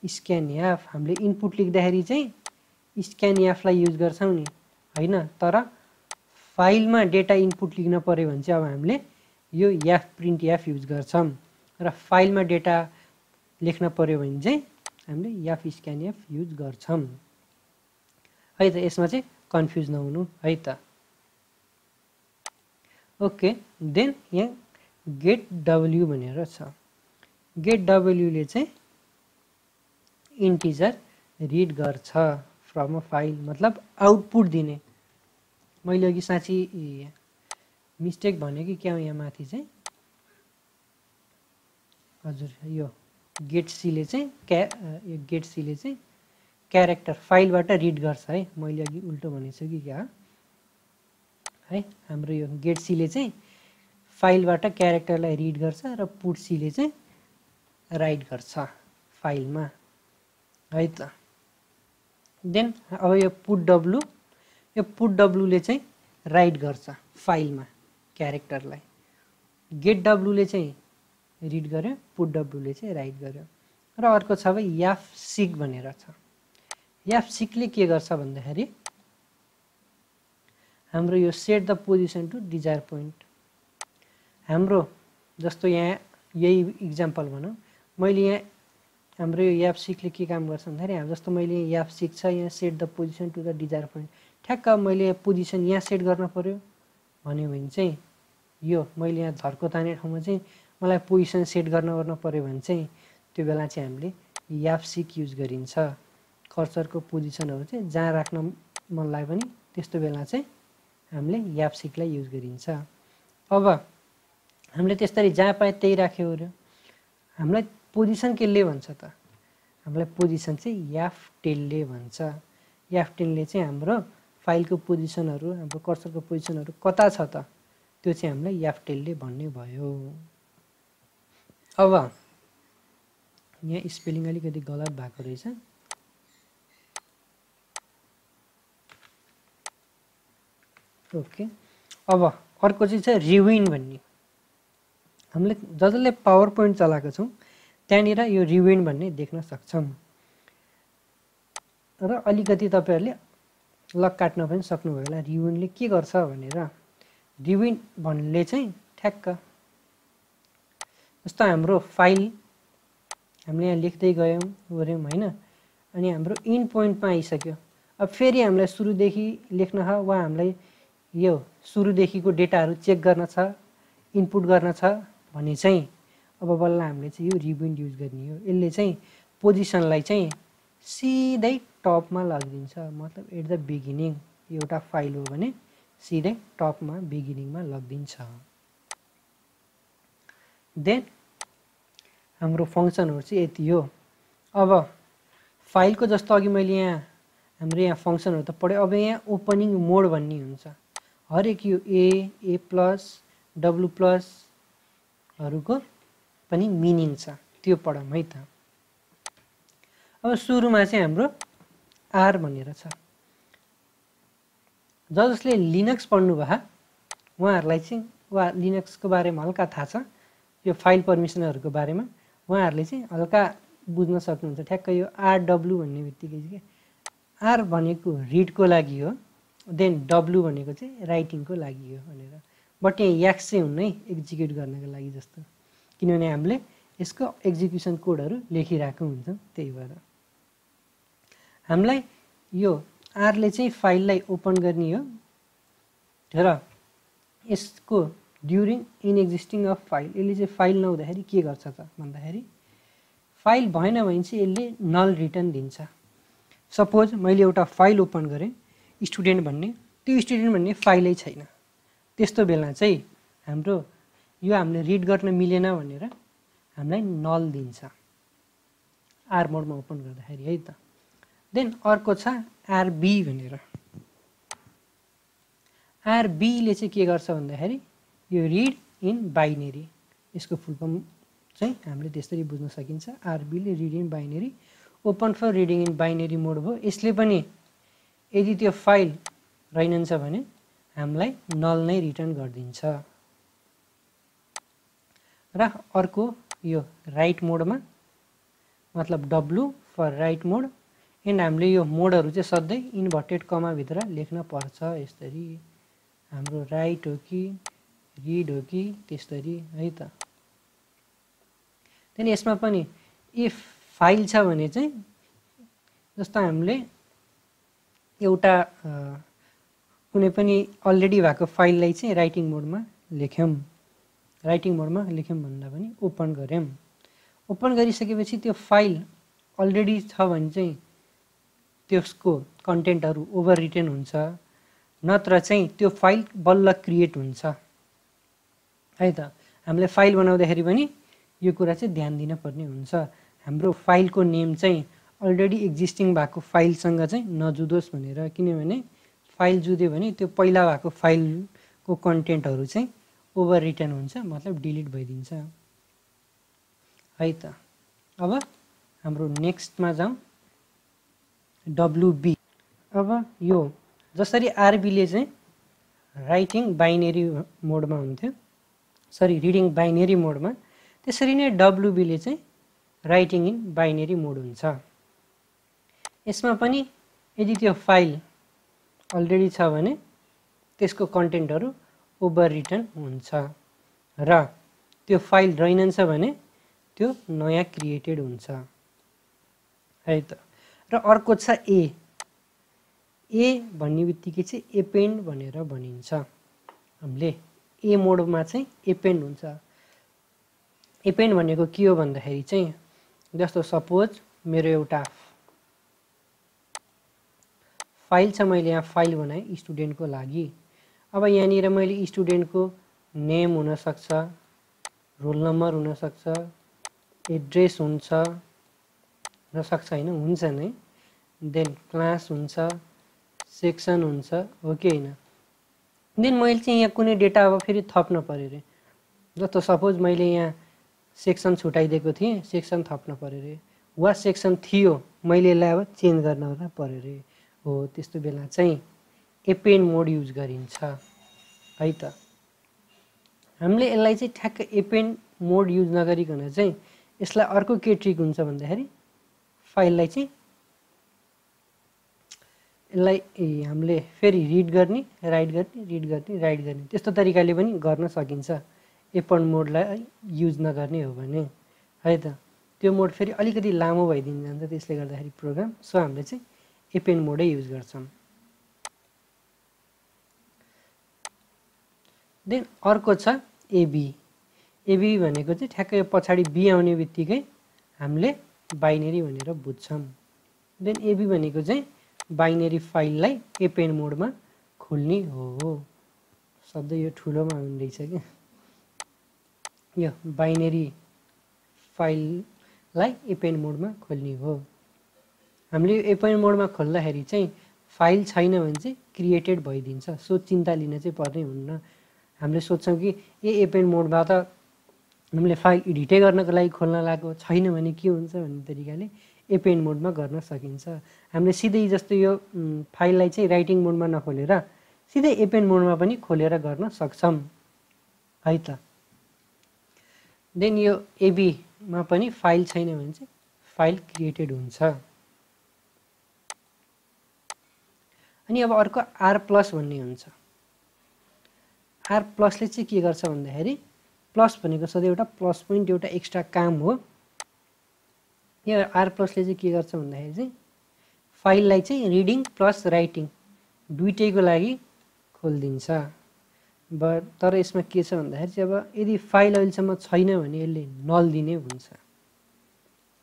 स्क्यान एफ, हामीले इनपुट लेख्दाखेरि चाहिँ स्क्यान एफलाई युज गर्छौँ नि होइन, तर फाइलमा डेटा इनपुट लेख्न पर्यो भने चाहिँ अब हामीले यो एफ प्रिन्ट एफ युज गर्छौँ। र फाइलमा डेटा लेख्न पर्यो भने चाहिँ हामीले एफ स्क्यान एफ युज गर्छौँ है त। यसमा चाहिँ कन्फ्युज नहुनु है त। ओके, देन यहाँ गेट डब्ल्यू भनेर छ। गेट डब्ल्यूले चाहिँ इन्टिजर रिड गर्छ फ्रम अ फाइल, मतलब आउटपुट दिने। मैले अघि साँच्ची मिस्टेक भने कि क्या यहाँ माथि चाहिँ हजुर यो गेट सीले चाहिँ यो गेट सीले चाहिँ क्यारेक्टर फाइलबाट रिड गर्छ है। मैले अघि उल्टो भनेछु कि क्या है। हाम्रो यो गेट सीले चाहिँ फाइलबाट क्यारेक्टरलाई रिड गर्छ र पुट सीले चाहिँ राइट गर्छ फाइलमा है त। देन अब यो पुट डब्लु, यो पुट डब्लुले चाहिँ राइट गर्छ फाइलमा क्यारेक्टरलाई। गेट डब्लुले चाहिँ रिड गर्यो, पुट डब्लुले चाहिँ राइट गर्यो। र अर्को छ अब याफ सिक भनेर छ। याफ सिकले के गर्छ भन्दाखेरि हाम्रो यो set the position to desire point, हाम्रो जस्तो यहाँ यही इक्जाम्पल भनौँ, मैले यहाँ हाम्रो यो याफ सिकले के काम गर्छ भन्दाखेरि जस्तो मैले याफ सिक छ, यहाँ set the position to the desire point, ठ्याक्क मैले पोजिसन यहाँ सेट गर्न पर्यो भन्यो भने चाहिँ यो मैले यहाँ धर्को ताने ठाउँमा चाहिँ मलाई पोजिसन सेट गर्न पर्यो भने चाहिँ त्यो बेला चाहिँ हामीले याफ सिक युज गरिन्छ। कर्सरको पोजिसनहरू चाहिँ जहाँ राख्न मन लाग्यो भने त्यस्तो बेला चाहिँ हामीले याफ सिकलाई युज गरिन्छ। अब हामीले त्यसरी जहाँ पाए त्यही राख्यो अरे, हामीलाई पोजिसन केले भन्छ त? हामीलाई पोजिसन चाहिँ याफ टेलले भन्छ। याफ टेलले चाहिँ हाम्रो फाइलको पोजिसनहरू, हाम्रो कर्सरको पोजिसनहरू कता छ त त्यो चाहिँ हामीलाई याफ टेलले भन्ने भयो। अब यहाँ स्पेलिङ अलिकति गलत भएको रहेछ। ओके, अब अर्को चाहिँ छ रिविन्ड भन्ने। हामीले जसले पावर पोइन्ट चलाएको छौँ त्यहाँनिर यो रिविन्ड भन्ने देख्न सक्छौँ। र अलिकति तपाईँहरूले लक काट्न पनि सक्नुभयो होला। रिविन्डले के गर्छ भनेर, रिविन्ड भन्ने चाहिँ ठ्याक्क जस्तो हाम्रो फाइल हामीले यहाँ लेख्दै गयौँ गऱ्यौँ होइन, अनि हाम्रो इन पोइन्टमा आइसक्यो। अब फेरि हामीलाई सुरुदेखि लेख्न छ वा हामीलाई यो सुरुदेखिको डेटाहरू चेक गर्न छ, इनपुट गर्न छ भने चाहिँ अब बल्ल हामीले चाहिँ यो रिविन्ड युज गर्ने हो। यसले चाहिँ पोजिसनलाई चाहिँ सिधै टपमा लगिदिन्छ, मतलब एट द बिगिनिङ। एउटा फाइल हो भने सिधै टपमा बिगिनिङमा लगिदिन्छ। देन हाम्रो फङ्सनहरु चाहिँ यति हो। अब फाइलको जस्तो अघि मैले यहाँ हाम्रो यहाँ फङ्सनहरु त पढ्यो, अब यहाँ ओपनिङ मोड भन्ने हुन्छ। हरेक यो ए प्लस डब्लु प्लसहरुको पनि मिनिङ छ, त्यो पढौँ है त। अब सुरुमा चाहिँ हाम्रो आर भनेर छ। जसले लिनक्स पढ्नु भए उहाँहरूलाई चाहिँ लिनक्सको बारेमा हल्का थाहा छ, यो फाइल पर्मिसनहरुको बारेमा उहाँहरूले चाहिँ हल्का बुझ्न सक्नुहुन्छ। ठ्याक्क यो आरडब्लु भन्ने बित्तिकै चाहिँ आर भनेको रिडको लागि हो, देन डब्लु भनेको चाहिँ राइटिङको लागि हो भनेर। बट यहाँ एक्स चाहिँ हुन्न है एक्जिक्युट गर्नको लागि जस्तो, किनभने हामीले यसको एक्जिक्युसन कोडहरु लेखिरहेको हुन्छ। त्यही भएर हामीलाई यो आरले चाहिँ फाइललाई ओपन गर्ने हो र यसको during in existing of file, यसले चाहिँ फाइल नहुँदाखेरि के गर्छ त भन्दाखेरि फाइल भएन भने चाहिँ यसले नल रिटर्न दिन्छ। सपोज मैले एउटा फाइल ओपन गरेँ स्टुडेन्ट भन्ने, त्यो स्टुडेन्ट भन्ने फाइलै छैन, त्यस्तो बेला चाहिँ हाम्रो यो हामीले रिड गर्न मिलेन भनेर हामीलाई नल दिन्छ आर मोडमा ओपन गर्दाखेरि है त। देन अर्को छ आरबी भनेर। आरबीले चाहिँ के गर्छ भन्दाखेरि यो रिड इन बाइनेरी, यसको फुल फर्म चाहिँ हामीले त्यसरी बुझ्न सकिन्छ। आरबीले read in binary, open for reading in binary mode भयो। यसले पनि यदि त्यो फाइल रहेनन्छ भने हामीलाई नल नै रिटर्न गरिदिन्छ। र अर्को यो राइट मोडमा, मतलब W for write mode, and हामीले यो मोडहरु चाहिँ सधैँ इन्भर्टेड कमा भित्र लेख्न पर्छ। यसरी हाम्रो राइट हो कि रिड हो कि त्यसरी है त। त्यही यसमा पनि इफ फाइल छ भने चाहिँ जस्तो हामीले एउटा कुनै पनि अलरेडी भएको फाइललाई चाहिँ राइटिङ मोडमा लेख्यौं, भन्दा पनि ओपन गर्यौं। ओपन गरिसकेपछि त्यो फाइल अलरेडी छ भने चाहिँ त्यसको कन्टेन्टहरु ओभर रिटेन हुन्छ, नत्र चाहिँ त्यो फाइल बल्ल क्रिएट हुन्छ है त। हामीले फाइल बनाउँदाखेरि पनि यो कुरा चाहिँ ध्यान दिन पर्ने हुन्छ। हाम्रो फाइलको नेम चाहिँ अलरेडी एक्जिस्टिङ भएको फाइलसँग चाहिँ नजुदोस् भनेर, किनभने फाइल जुद्यो भने त्यो पहिला भएको फाइलको कन्टेन्टहरु चाहिँ ओभर रिटर्न हुन्छ, मतलब डिलिट भइदिन्छ है त। अब हाम्रो नेक्स्टमा जाउँ, डब्लुबी। अब यो जसरी आरबीले चाहिँ राइटिङ बाइनेरी मोडमा हुन्थ्यो, रिडिङ बाइनेरी मोडमा, त्यसरी नै डब्लुबीले चाहिँ राइटिङ इन बाइनेरी मोड हुन्छ। यसमा पनि यदि त्यो फाइल अलरेडी छ भने त्यसको कन्टेन्टहरु ओभर रिटर्न हुन्छ, र त्यो फाइल रहेनन्छ भने त्यो नयाँ क्रिएटेड हुन्छ है त। र अर्को छ ए भन्ने बित्तिकै चाहिँ एपेन्ड भनेर भनिन्छ। हामीले ए मोडमा चाहिँ एपेन्ड हुन्छ। एपेन्ड भनेको के हो भन्दाखेरि चाहिँ जस्तो सपोज मेरो एउटा फाइल छ, मैले यहाँ फाइल बनाएँ स्टुडेन्टको लागि। अब यहाँनिर मैले स्टुडेन्टको नेम हुन सक्छ, रोल नम्बर हुन सक्छ, एड्रेस हुन्छ र सक्छ हैन, हुन्छ नै, देन क्लास हुन्छ, सेक्सन हुन्छ, हो कि हैन। देन मैले चाहिँ यहाँ कुनै डेटा अब फेरि थप्न पर्यो रे, जस्तो सपोज मैले यहाँ सेक्सन छुटाइदिएको थिएँ, सेक्सन थप्न पर्यो रे, वा सेक्सन थियो मैले यसलाई अब चेन्ज गर्न पर्यो रे, हो त्यस्तो बेला चाहिँ एपेन्ड मोड युज गरिन्छ है त। हामीले यसलाई चाहिँ ठ्याक्क एपेन्ड मोड युज नगरिकन चाहिँ यसलाई अर्को के ट्रिक हुन्छ भन्दाखेरि फाइललाई चाहिँ यसलाई हामीले फेरि रिड गर्ने, राइट गर्ने, रिड गर्ने, राइट गर्ने, त्यस्तो तरिकाले पनि गर्न सकिन्छ एपेन्ड मोडलाई युज नगर्ने हो भने है त। त्यो मोड फेरि अलिकति लामो भइदिन जान्छ, त्यसले गर्दाखेरि प्रोग्राम, सो हामीले चाहिँ एपेन्ड मोडै युज गर्छौं। देन अर्को छ एबी। एबी भनेको चाहिँ ठ्याक्कै पछाडि बी आउने बित्तिकै हामीले बाइनेरी भनेर बुझ्छौं। देन एबी भनेको चाहिँ बाइनरी फाइललाई एपेन्ड मोडमा खोल्ने हो। शब्द यो ठुलोमा हुँदैछ कि यो बाइनरी फाइललाई एपेन्ड मोडमा खोल्ने हो। हामीले एपेन्ड मोडमा खोल्दाखेरि चाहिँ फाइल छैन भने चाहिँ क्रिएटेड भइदिन्छ। सो चिन्ता लिन चाहिँ पर्ने हुन्न। हामीले सोच्छौँ कि एपेन्ड मोडमा त हामीले फाइल एडिटै गर्नको लागि खोल्न लागेको छैन भने के हुन्छ भन्ने तरिकाले एपेन्ड मोडमा गर्न सकिन्छ। हामीले सिधै जस्तो यो फाइललाई चाहिँ राइटिङ मोडमा नखोलेर सिधै एपेन्ड मोडमा पनि खोलेर गर्न सक्छौँ है त। देन यो एबीमा पनि फाइल छैन भने चाहिँ फाइल क्रिएटेड हुन्छ। अनि अब अर्को आर प्लस भन्ने हुन्छ। आर प्लसले चाहिँ के गर्छ भन्दाखेरि प्लस भनेको सधैँ एउटा प्लस पोइन्ट एउटा एक्स्ट्रा काम हो। यो आर प्लसले चाहिँ के गर्छ भन्दाखेरि चाहिँ फाइललाई चाहिँ रिडिङ प्लस राइटिङ दुइटैको लागि खोलिदिन्छ। तर यसमा के छ भन्दाखेरि चाहिँ अब यदि फाइल अहिलेसम्म छैन भने यसले नल दिने हुन्छ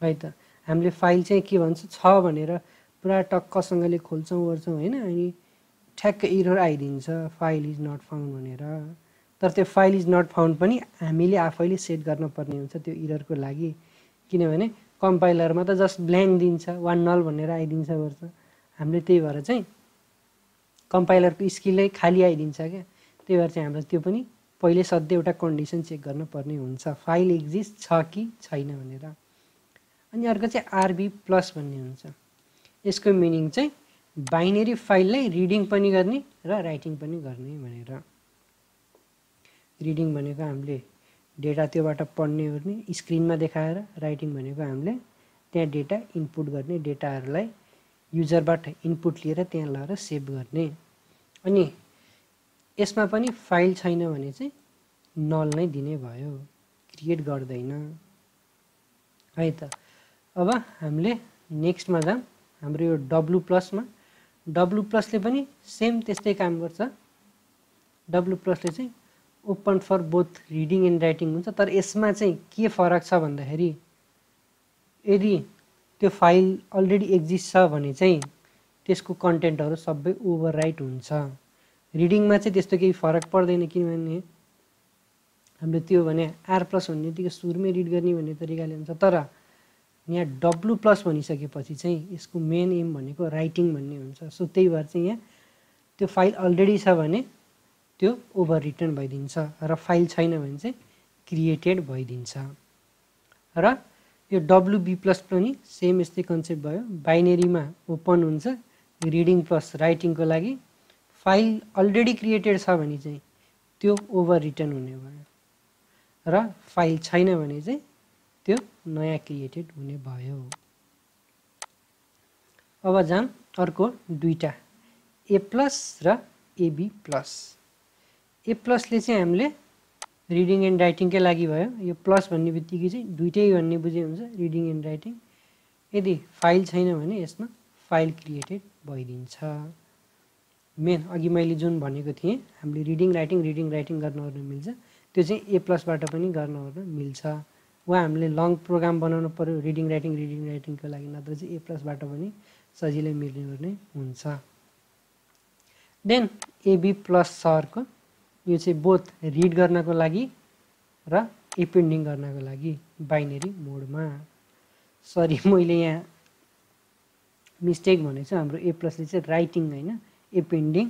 है त। हामीले फाइल चाहिँ के भन्छ छ भनेर पुरा टक्कसँगले खोल्छौँ गर्छौँ होइन, अनि ठ्याक्क इरर आइदिन्छ फाइल इज नट फाउन्ड भनेर। तर त्यो फाइल इज नट फाउन्ड पनि हामीले आफैले सेट गर्न पर्ने हुन्छ त्यो इररको लागि, किनभने कम्पाइलरमा त जस्ट ब्ल्याङ्क दिन्छ, वान नल भनेर आइदिन्छ गर्छ। हामीले त्यही भएर चाहिँ कम्पाइलरको स्किलै खाली आइदिन्छ क्या। त्यही भएर चाहिँ हामीलाई त्यो पनि पहिले सधैँ एउटा कन्डिसन चेक गर्न पर्ने हुन्छ, फाइल एक्जिस्ट छ कि छैन भनेर। अनि अर्को चाहिँ आरबी प्लस भन्ने हुन्छ। यसको मिनिङ चाहिँ बाइनरी फाइललाई रिडिङ पनि गर्ने र राइटिङ पनि गर्ने भनेर। रिडिङ भनेको हामीले डेटा त्योबाट पढ्ने ओर्ने स्क्रिनमा देखाएर, राइटिङ भनेको हामीले त्यहाँ डेटा इनपुट गर्ने, डेटाहरूलाई युजरबाट इनपुट लिएर त्यहाँ लगेर सेभ गर्ने। अनि यसमा पनि फाइल छैन भने चाहिँ नल नै दिने भयो, क्रिएट गर्दैन है त। अब हामीले नेक्स्टमा जाऊँ, हाम्रो यो डब्लु प्लसमा। डब्लु प्लसले पनि सेम त्यस्तै काम गर्छ। डब्लु प्लसले चाहिँ open for both reading and writing हुन्छ। तर यसमा चाहिँ के फरक छ भन्दाखेरि यदि त्यो फाइल अलरेडी एक्जिस्ट छ भने चाहिँ त्यसको कन्टेन्टहरू सबै ओभरराइट हुन्छ। रिडिङमा चाहिँ त्यस्तो केही फरक पर्दैन, किनभने हामीले त्यो भने आर प्लस भन्ने बित्तिकै सुरुमै रिड गर्ने भन्ने तरिकाले हुन्छ। तर यहाँ डब्लु प्लस भनिसकेपछि चाहिँ यसको मेन एम भनेको राइटिङ भन्ने हुन्छ। सो त्यही भएर चाहिँ यहाँ त्यो फाइल अलरेडी छ भने त्यो ओभर रिटर्न भइदिन्छ र फाइल छैन भने चाहिँ क्रिएटेड भइदिन्छ। र यो डब्लुबी प्लस पनि सेम यस्तै कन्सेप्ट भयो। बाइनेरीमा ओपन हुन्छ रिडिङ प्लस राइटिङको लागि, फाइल अलरेडी क्रिएटेड छ भने चाहिँ त्यो ओभर रिटर्न हुने भयो, र फाइल छैन भने चाहिँ त्यो नयाँ क्रिएटेड हुने भयो। अब जाम अर्को दुईटा, ए प्लस र एबी प्लस। ए प्लसले चाहिँ हामीले रिडिङ एन्ड राइटिङकै लागि भयो। यो प्लस भन्ने बित्तिकै चाहिँ दुइटै भन्ने बुझे हुन्छ, रिडिङ एन्ड राइटिङ। यदि फाइल छैन भने यसमा फाइल क्रिएटेड भइदिन्छ। मेन अघि मैले जुन भनेको थिएँ हामीले रिडिङ राइटिङ गर्नओर्न मिल्छ, त्यो चाहिँ ए प्लसबाट पनि गर्नओर्न मिल्छ। वा हामीले लङ प्रोग्राम बनाउनु पर्यो रिडिङ राइटिङको लागि, नत्र चाहिँ ए प्लसबाट पनि सजिलै मिल्ने ओर्ने हुन्छ। देन एबी प्लस सरको यो चाहिँ बोथ रिड गर्नको लागि र एपेन्डिङ गर्नको लागि बाइनरी मोडमा। सरी मैले यहाँ मिस्टेक भनेको छु, हाम्रो ए प्लसले चाहिँ राइटिङ होइन एपेन्डिङ,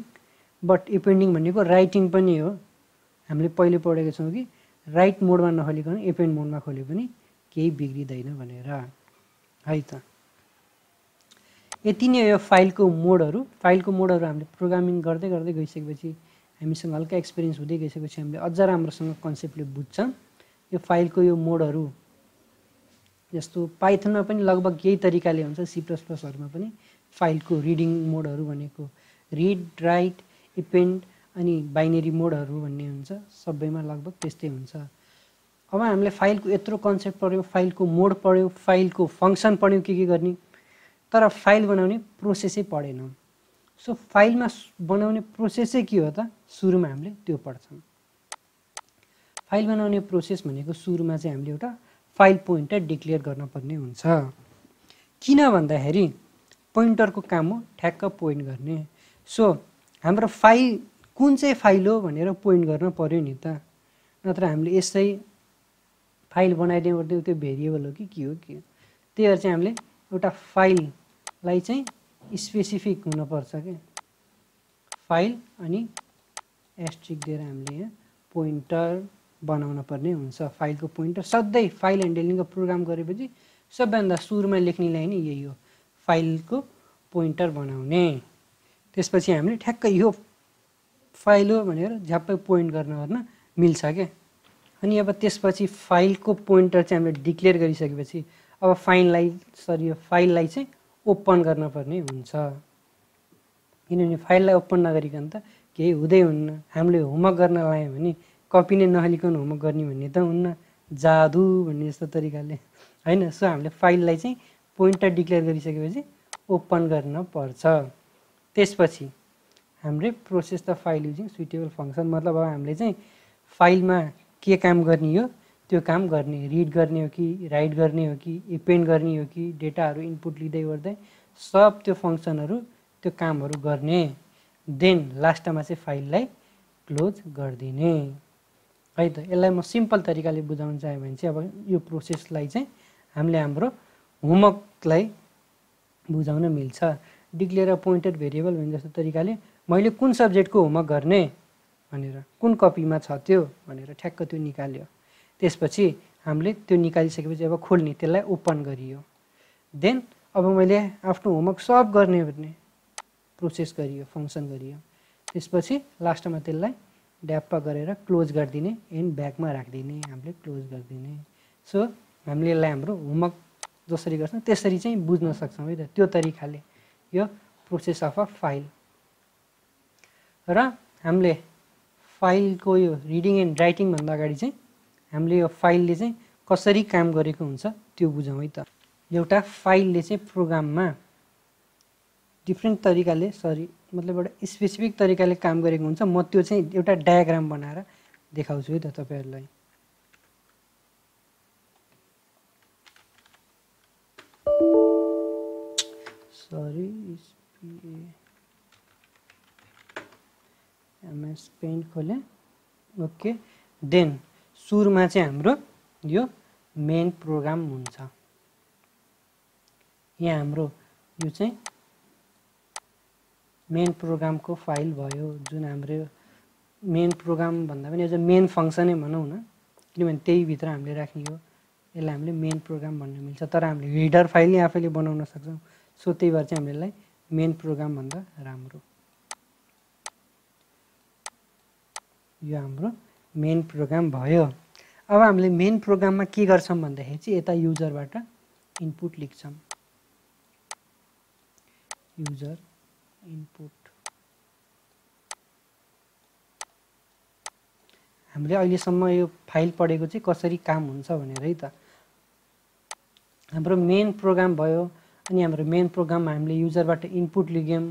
बट एपेन्डिङ भनेको राइटिङ पनि हो। हामीले पहिले पढेको छौँ कि राइट मोडमा नखोलिकन एपेन्ड मोडमा खोले पनि केही बिग्रिँदैन भनेर है त। यति नै यो फाइलको मोडहरू। फाइलको मोडहरू हामीले प्रोग्रामिङ गर्दै गर्दै गइसकेपछि, हामीसँग हल्का एक्सपिरियन्स हुँदै गइसकेपछि हामीले अझ राम्रोसँग कन्सेप्टले बुझ्छौँ। यो फाइलको यो मोडहरू जस्तो पाइथनमा पनि लगभग यही तरिकाले हुन्छ, सी प्लस प्लसहरूमा पनि फाइलको रिडिङ मोडहरू भनेको रिड, राइट, एपेन्ड अनि बाइनेरी मोडहरू भन्ने हुन्छ। सबैमा लगभग त्यस्तै हुन्छ। अब हामीले फाइलको यत्रो कन्सेप्ट पढ्यौँ, फाइलको मोड पढ्यौँ, फाइलको फङ्सन पढ्यौँ के गर्ने, तर फाइल बनाउने प्रोसेसै पढेनौँ। सो फाइलमा बनाउने प्रोसेसै के हो त, सुरुमा हामीले त्यो पढ्छौँ। फाइल बनाउने प्रोसेस भनेको सुरुमा चाहिँ हामीले एउटा फाइल पोइन्टर डिक्लेयर गर्न पर्ने हुन्छ। किन भन्दाखेरि पोइन्टरको काम हो ठ्याक्क पोइन्ट गर्ने। सो हाम्रो फाइल कुन चाहिँ फाइल हो भनेर पोइन्ट गर्न पर्यो नि त, नत्र हामीले यसै फाइल बनाइदियो भने त्यो भेरिएबल हो कि के हो के हो। त्यही भएर चाहिँ हामीले एउटा फाइललाई चाहिँ स्पेसिफिक हुनुपर्छ क्या, फाइल अनि एस्ट्रिक दिएर हामीले यहाँ पोइन्टर बनाउन पर्ने हुन्छ। फाइलको पोइन्टर सधैँ फाइल ह्यान्डलिङको प्रोग्राम गरेपछि सबैभन्दा सुरुमा लेख्ने लाइन यही हो, फाइलको पोइन्टर बनाउने। त्यसपछि हामीले ठ्याक्क यो फाइल हो भनेर झ्याप्पै पोइन्ट गर्न मिल्छ क्या। अनि अब त्यसपछि फाइलको पोइन्टर चाहिँ हामीले डिक्लेयर गरिसकेपछि अब फाइललाई चाहिँ ओपन गर्न पर्ने हुन्छ, किनभने फाइललाई ओपन नगरिकन त केही हुँदै हुन्न। हामीले होमवर्क गर्न लायौँ भने कपी नै नखलिकन होमवर्क गर्ने भन्ने त हुन्न, जादु भन्ने जस्तो तरिकाले होइन। सो हामीले फाइललाई चाहिँ पोइन्टर डिक्लेयर गरिसकेपछि ओपन गर्न पर्छ। त्यसपछि हामीले process the file using suitable function, मतलब अब हामीले चाहिँ फाइलमा के काम गर्ने हो त्यो काम गर्ने, रिड गर्ने हो कि राइट गर्ने हो कि एपेन्ड गर्ने हो कि डेटाहरू इनपुट लिँदै गर्दै सब त्यो फङ्सनहरू त्यो कामहरू गर्ने। देन लास्टमा चाहिँ फाइललाई क्लोज गरिदिने है त। यसलाई म सिम्पल तरिकाले बुझाउन चाहेँ भने चाहिँ अब यो प्रोसेसलाई चाहिँ हामीले हाम्रो होमवर्कलाई बुझाउन मिल्छ। डिक्लेयर अ पोइन्टेड भेरिएबल भन्ने जस्तो तरिकाले मैले कुन सब्जेक्टको होमवर्क गर्ने भनेर, कुन कपीमा छ त्यो भनेर ठ्याक्क त्यो निकाल्यो। त्यसपछि हामीले त्यो निकालिसकेपछि अब खोल्ने, त्यसलाई ओपन गरियो। देन अब मैले आफ्नो होमवर्क सब गर्ने भन्ने प्रोसेस गरियो, फङ्सन गरियो। त्यसपछि लास्टमा त्यसलाई ड्याप्प गरेर क्लोज गरिदिने, एन्ड ब्याकमा राखिदिने, हामीले क्लोज गरिदिने। सो हामीले यसलाई हाम्रो होमवर्क जसरी गर्छौँ त्यसरी चाहिँ बुझ्न सक्छौँ है त, त्यो तरिकाले यो प्रोसेस अफ अ फाइल। र हामीले फाइलको यो रिडिङ एन्ड राइटिङभन्दा अगाडि चाहिँ हामीले यो फाइलले चाहिँ कसरी काम गरेको हुन्छ त्यो बुझौँ है त। एउटा फाइलले चाहिँ प्रोग्राममा डिफ्रेन्ट तरिकाले मतलब एउटा स्पेसिफिक तरिकाले काम गरेको हुन्छ। म त्यो चाहिँ एउटा डायग्राम बनाएर देखाउँछु है त तपाईँहरूलाई। एमएस पेन्ट खोलेँ, ओके। देन सुरुमा चाहिँ हाम्रो यो मेन प्रोग्राम हुन्छ। यहाँ हाम्रो यो चाहिँ मेन प्रोग्रामको फाइल भयो, जुन हाम्रो मेन प्रोग्राम भन्दा पनि यो मेन फङ्सनै भनौँ न, किनभने त्यही भित्र हामीले राख्ने हो। यसलाई हामीले मेन प्रोग्राम भन्न मिल्छ, तर हामीले हिडर फाइल नै आफैले बनाउन सक्छौँ। सो त्यही भएर चाहिँ हामीले मेन प्रोग्राम भन्दा राम्रो। यो हाम्रो मेन प्रोग्राम भयो। अब हामीले मेन प्रोग्राममा के गर्छौँ भन्दाखेरि चाहिँ यता युजरबाट इनपुट लेख्छौँ, युजर इनपुट। हामीले अहिलेसम्म यो फाइल पढेको चाहिँ कसरी काम हुन्छ भनेर है त। हाम्रो मेन प्रोग्राम भयो, अनि हाम्रो मेन प्रोग्राममा हामीले युजरबाट इनपुट लिग्यौँ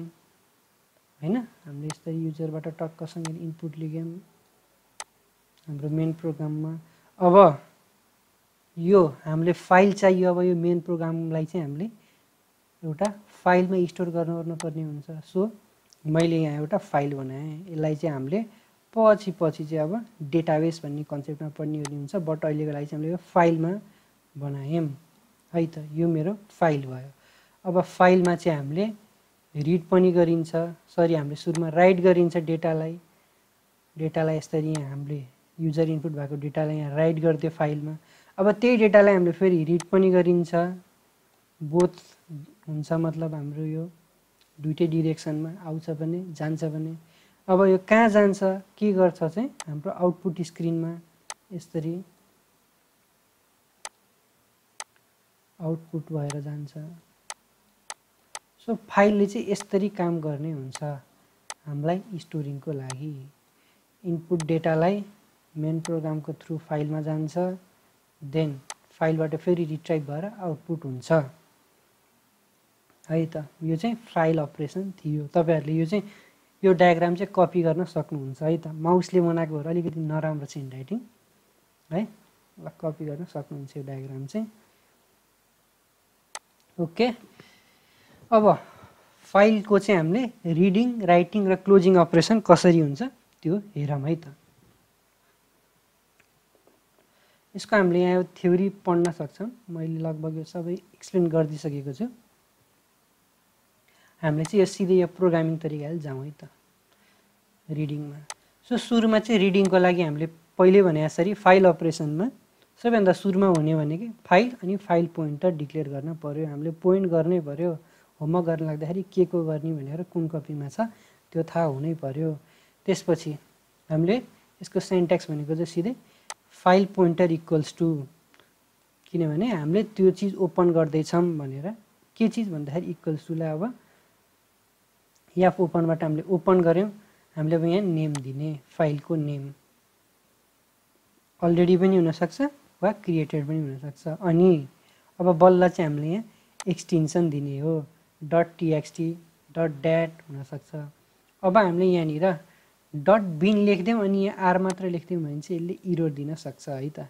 होइन। हामीले यसरी युजरबाट टक्कसँग इनपुट लिग्यौँ हाम्रो मेन प्रोग्राममा। अब यो हामीले फाइल चाहियो, अब यो मेन प्रोग्रामलाई चाहिँ हामीले एउटा फाइलमा स्टोर गर्नुपर्ने हुन्छ। सो मैले यहाँ एउटा फाइल बनाएँ, यसलाई चाहिँ हामीले पछि चाहिँ अब डेटाबेस भन्ने कन्सेप्टमा पढ्ने हुन्छ, बट अहिलेको लागि चाहिँ हामीले यो फाइलमा बनायौँ है त। यो मेरो फाइल भयो। अब फाइलमा चाहिँ हामीले रिड पनि गरिन्छ, हामीले सुरुमा राइट गरिन्छ डेटालाई यसरी यहाँ हामीले युजर इनपुट भएको डेटालाई यहाँ राइट गरिदियो फाइलमा। अब त्यही डेटालाई हामीले फेरि रिड पनि गरिन्छ, बोथ हुन्छ, मतलब हाम्रो यो दुइटै डिरेक्सनमा आउँछ भने जान्छ भने। अब यो कहाँ जान्छ के गर्छ चाहिँ हाम्रो आउटपुट स्क्रिनमा यसरी आउटपुट भएर जान्छ। सो फाइलले चाहिँ यसरी काम गर्ने हुन्छ हामीलाई स्टोरिङको लागि। इनपुट डेटालाई मेन प्रोग्रामको थ्रु फाइलमा जान्छ, देन फाइलबाट फेरि रिट्राइभ भएर आउटपुट हुन्छ है त। यो चाहिँ फाइल अपरेसन थियो। तपाईँहरूले यो चाहिँ यो डायग्राम चाहिँ कपी गर्न सक्नुहुन्छ है त। माउसले बनाएको भएर अलिकति नराम्रो छ ह्यान्डराइटिङ है, ल कपी गर्न सक्नुहुन्छ यो डायग्राम चाहिँ, ओके। अब फाइलको चाहिँ हामीले रिडिङ राइटिङ र क्लोजिङ अपरेसन कसरी हुन्छ त्यो हेरौँ है त। यसको हामीले यहाँ थ्योरी पढ्न सक्छौँ। मैले लगभग यो सबै एक्सप्लेन गरिदिइसकेको छु। हामीले चाहिँ यो सिधै यो प्रोग्रामिङ तरिकाले जाउँ है त रिडिङमा। सो सुरुमा चाहिँ रिडिङको लागि हामीले पहिले भने जसरी फाइल अपरेसनमा सबैभन्दा सुरुमा हुने भनेको फाइल अनि फाइल पोइन्टर डिक्लेयर गर्न पर्यो। हामीले पोइन्ट गर्नै पर्यो। होमवर्क गर्न लाग्दाखेरि के को गर्ने भनेर कुन कपीमा छ त्यो थाहा हुनै पर्यो। त्यसपछि हामीले यसको सिन्ट्याक्स भनेको चाहिँ सिधै फाइल पोइन्टर इक्वल्स टु, किनभने हामीले त्यो चिज ओपन गर्दैछौँ भनेर के चिज भन्दाखेरि इक्वल्स टुलाई अब याफ ओपनबाट हामीले ओपन गऱ्यौँ। हामीले अब यहाँ नेम दिने, फाइलको नेम अलरेडी पनि हुनसक्छ वा क्रिएटेड पनि हुनसक्छ। अनि अब बल्ल चाहिँ हामीले यहाँ एक्सटेन्सन दिने हो, .txt .dat हुनसक्छ। अब हामीले यहाँनिर .bin लेखिदिउँ अनि यहाँ आर मात्र लेखिदिउँ भने चाहिँ यसले इरर दिन सक्छ है त।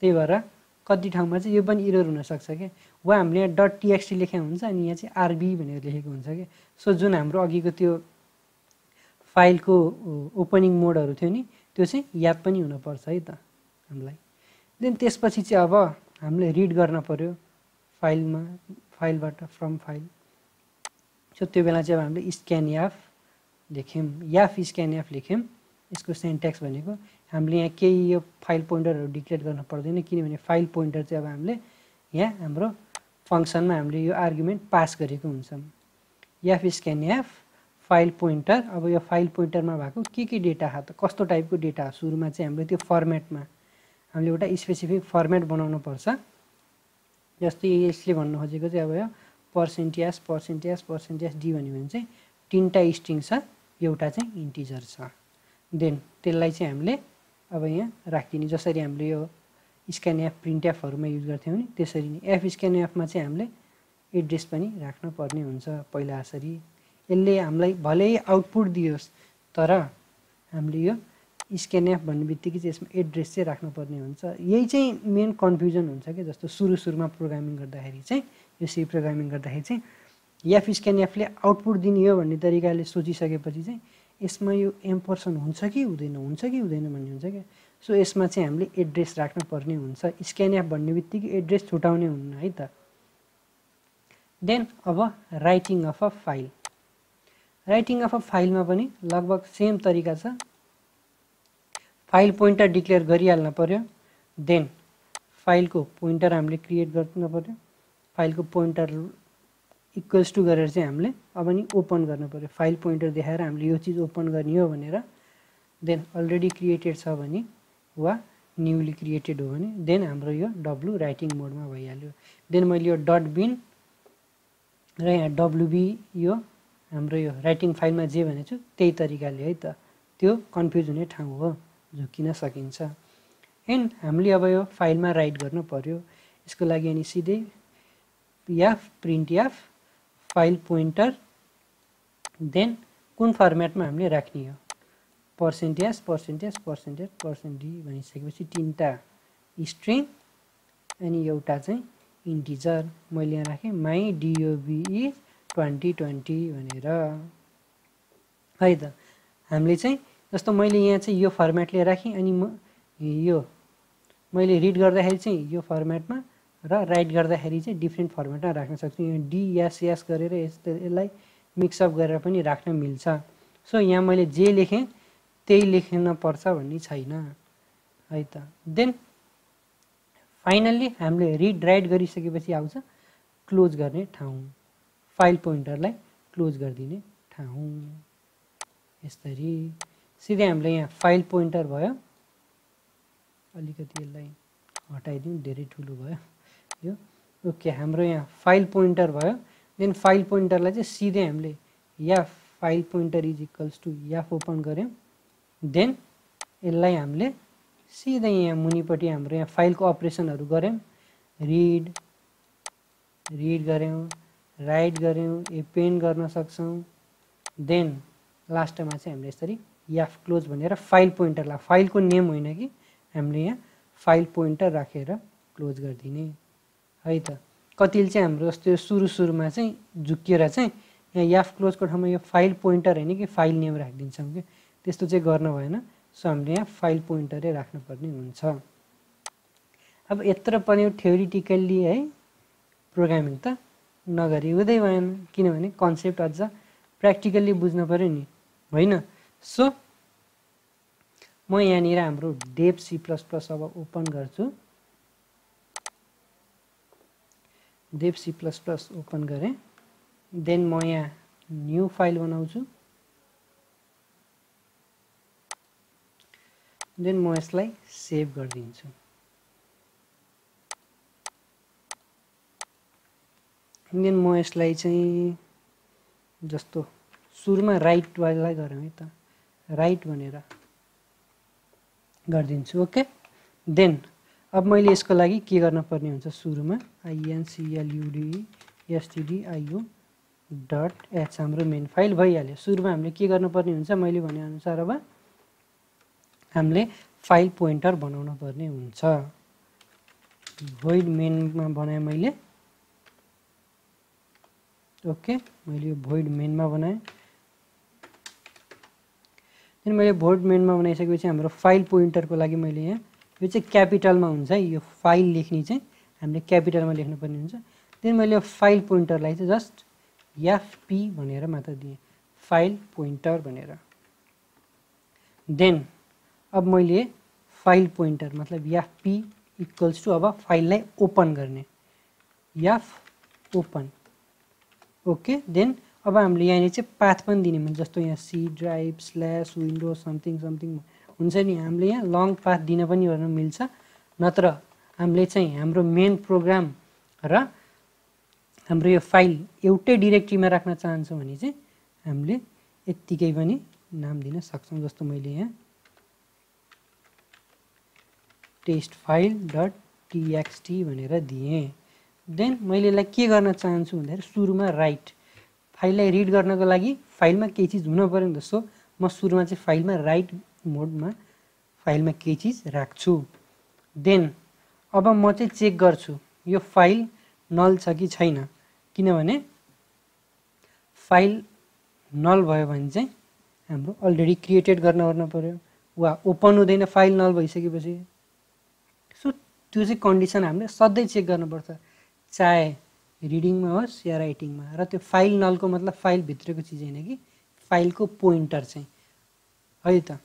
त्यही भएर कति ठाउँमा चाहिँ यो पनि इरर हुनसक्छ क्या। वा हामीले यहाँ .txt लेखेको हुन्छ अनि यहाँ चाहिँ आरबी भनेर लेखेको हुन्छ क्या। सो जुन हाम्रो अघिको त्यो फाइलको ओपनिङ मोडहरू थियो नि त्यो चाहिँ याद पनि हुनुपर्छ है त हामीलाई। देन त्यसपछि चाहिँ अब हामीले रिड गर्न पर्यो फाइलमा, फाइलबाट फ्रम फाइल। सो त्यो बेला चाहिँ अब हामीले स्क्यान याफ लेख्यौँ, याफ स्क्यान याफ लेख्यौँ। यसको सिन्ट्याक्स भनेको हामीले यहाँ केही यो फाइल पोइन्टरहरू डिक्लेयर गर्न पर्दैन, किनभने फाइल पोइन्टर चाहिँ अब हामीले यहाँ हाम्रो फङ्सनमा हामीले यो आर्गुमेन्ट पास गरेको हुन्छौँ। याफ स्क्यान याफ फाइल पोइन्टर। अब यो फाइल पोइन्टरमा भएको के डेटा हो त, कस्तो टाइपको डेटा हो, सुरुमा चाहिँ हामीले त्यो फर्मेटमा हामीले एउटा स्पेसिफिक फर्मेट बनाउनु पर्छ। जस्तै यसले भन्नु खोजेको चाहिँ अब यो % डी भन्यो भने चाहिँ 3टा स्ट्रिङ छ, एउटा चाहिँ इन्टिजर छ। देन त्यसलाई चाहिँ हामीले अब यहाँ राखिदिने, जसरी हामीले यो स्क्यान एफ प्रिन्ट एफहरूमा युज गर्थ्यौँ नि त्यसरी नै एफ स्क्यान एफमा चाहिँ हामीले एड्रेस पनि राख्न पर्ने हुन्छ पहिला जसरी। यसले हामीलाई भलै आउटपुट दियोस् तर हामीले यो स्क्यान एफ भन्ने बित्तिकै चाहिँ यसमा एड्रेस चाहिँ राख्नुपर्ने हुन्छ। यही चाहिँ मेन कन्फ्युजन हुन्छ क्या। जस्तो सुरुमा प्रोग्रामिङ गर्दाखेरि चाहिँ यो सी प्रोग्रामिङ गर्दाखेरि चाहिँ एफ स्क्यान एफले आउटपुट दिने हो भन्ने तरिकाले सोचिसकेपछि चाहिँ यसमा यो एम्पर्सन हुन्छ कि हुँदैन भन्ने हुन्छ क्या। सो यसमा चाहिँ हामीले एड्रेस राख्नुपर्ने हुन्छ। स्क्यान एफ भन्ने बित्तिकै एड्रेस छुटाउने हुन्न है त। देन अब writing of a file. Writing of a फाइलमा पनि लगभग सेम तरिका छ। फाइल पोइन्टर डिक्लेयर गरिहाल्न पर्यो। देन फाइलको पोइन्टर हामीले क्रिएट गर्न पर्यो। फाइलको पोइन्टर इक्वल्स टु गरेर चाहिँ हामीले अब नि ओपन गर्नु पर्यो। फाइल पोइन्टर देखाएर हामीले यो चिज ओपन गर्ने हो भनेर। देन अलरेडी क्रिएटेड छ भने वा न्युली क्रिएटेड हो भने देन हाम्रो यो डब्लु राइटिङ मोडमा भइहाल्यो। देन मैले यो .bin र यहाँ WB यो हाम्रो यो राइटिङ फाइलमा जे भनेछु त्यही तरिकाले है त। त्यो कन्फ्युज हुने ठाउँ हो, झुकिन सकिन्छ। एन्ड हामीले अब यो फाइलमा राइट गर्नु पर्यो। यसको लागि अनि सिधै याफ प्रिन्ट याफ फाइल पोइन्टर देन कुन फर्मेटमा हामीले राख्ने हो %d भनिसकेपछि 3टा स्ट्रिङ अनि एउटा चाहिँ इन्टिजर। मैले यहाँ राखेँ myDOB 2020 भनेर है त। हामीले चाहिँ जस्तो मैले यहाँ चाहिँ यो फर्मेटले राखेँ अनि यो मैले रिड गर्दाखेरि चाहिँ यो फर्मेटमा र राइट गर्दाखेरि चाहिँ डिफ्रेन्ट फर्मेटमा राख्न सक्छु। यो DSS गरेर यसलाई मिक्सअप गरेर पनि राख्न मिल्छ। सो यहाँ मैले जे लेखेँ त्यही लेख्न पर्छ भन्ने छैन है त। देन फाइनल्ली हामीले रिड राइट गरिसकेपछि आउँछ क्लोज गर्ने ठाउँ, फाइल पोइन्टरलाई क्लोज गरिदिने ठाउँ। यसरी सिधै हामीले यहाँ फाइल पोइन्टर भयो। अलिकति यसलाई हटाइदिउँ, धेरै ठुलो भयो यो। ओके, हाम्रो यहाँ फाइल पोइन्टर भयो। देन फाइल पोइन्टरलाई चाहिँ सिधै हामीले या file pointer is equals to f open गऱ्यौँ। देन यसलाई हामीले सिधै यहाँ मुनिपट्टि हाम्रो यहाँ फाइलको अपरेसनहरू गऱ्यौँ। रिड गऱ्यौँ, राइट गऱ्यौँ, एपेन्ड गर्न सक्छौँ। देन लास्टमा चाहिँ हामीले यसरी याफ क्लोज भनेर फाइल पोइन्टरलाई, फाइलको नेम होइन कि हामीले यहाँ फाइल पोइन्टर राखेर क्लोज गरिदिने है त। कतिले चाहिँ हाम्रो जस्तो सुरुमा चाहिँ झुकिएर चाहिँ यहाँ याफ क्लोजको ठाउँमा यो फाइल पोइन्टर हैन कि फाइल नेम राखिदिन्छौँ कि त्यस्तो चाहिँ गर्न भएन। सो हामीले यहाँ फाइल पोइन्टरै राख्नुपर्ने हुन्छ। अब यत्रो पनि थ्योरिटिकल्ली है प्रोग्रामिङ त नगरी हुँदै भएन, किनभने कन्सेप्ट अझ प्र्याक्टिकल्ली बुझ्नु पर्यो नि होइन। सो म यहाँनिर हाम्रो डेभ C++ अब ओपन गर्छु। डेभ C++ ओपन गरेँ। देन म यहाँ न्यू फाइल बनाउँछु। देन म यसलाई सेभ गरिदिन्छु। देन म यसलाई चाहिँ जस्तो सुरुमा राइट वाला गरौँ है त, राइट भनेर गरिदिन्छु। ओके। देन अब मैले यसको लागि के गर्न पर्ने हुन्छ, सुरुमा include stdio.h हाम्रो मेन फाइल भइहाल्यो। सुरुमा हामीले के गर्नुपर्ने हुन्छ, मैले भने अनुसार अब हामीले फाइल पोइन्टर बनाउन पर्ने हुन्छ। void मेनमा बनाएँ मैले। ओके, मैले यो void मेनमा बनाएँ। देन मैले void मेनमा बनाइसकेपछि हाम्रो फाइल पोइन्टरको लागि मैले यहाँ यो चाहिँ क्यापिटलमा हुन्छ है, यो फाइल लेख्ने चाहिँ हामीले क्यापिटलमा लेख्नुपर्ने हुन्छ। देन मैले फाइल पोइन्टरलाई चाहिँ जस्ट एफपी भनेर मात्र दिएँ, फाइल पोइन्टर भनेर। देन अब मैले फाइल पोइन्टर मतलब एफपी इक्वल्स टु अब फाइललाई ओपन गर्ने, एफ ओपन। ओके। देन अब हामीले यहाँनिर चाहिँ पाथ पनि दिने हुन्छ, जस्तो यहाँ C drive slash window something something हुन्छ नि, हामीले यहाँ लङ पाथ दिन पनि गर्न मिल्छ। नत्र हामीले चाहिँ हाम्रो मेन प्रोग्राम र हाम्रो यो फाइल एउटै डिरेक्टरीमा राख्न चाहन्छौँ भने चाहिँ हामीले यत्तिकै पनि नाम दिन सक्छौँ। जस्तो मैले यहाँ टेस्ट फाइल डट टीएक्सटी भनेर दिएँ। देन मैले यसलाई के गर्न चाहन्छु भन्दाखेरि सुरुमा राइट, फाइललाई रिड गर्नको लागि फाइलमा केही चिज हुन पर्यो नि त। सो म सुरुमा चाहिँ फाइलमा राइट मोडमा फाइलमा केही चिज राख्छु। देन अब म चाहिँ चेक गर्छु यो फाइल नल छ कि छैन, किनभने फाइल नल भयो भने चाहिँ हाम्रो अलरेडी क्रिएटेड गर्न पर्यो वा ओपन हुँदैन फाइल नल भइसकेपछि। सो त्यो चाहिँ कन्डिसन हामीले सधैँ चेक गर्नुपर्छ, चाहे रिडिङमा होस् या राइटिङमा। र त्यो फाइल नलको मतलब फाइलभित्रको चिज होइन कि फाइलको पोइन्टर चाहिँ है त।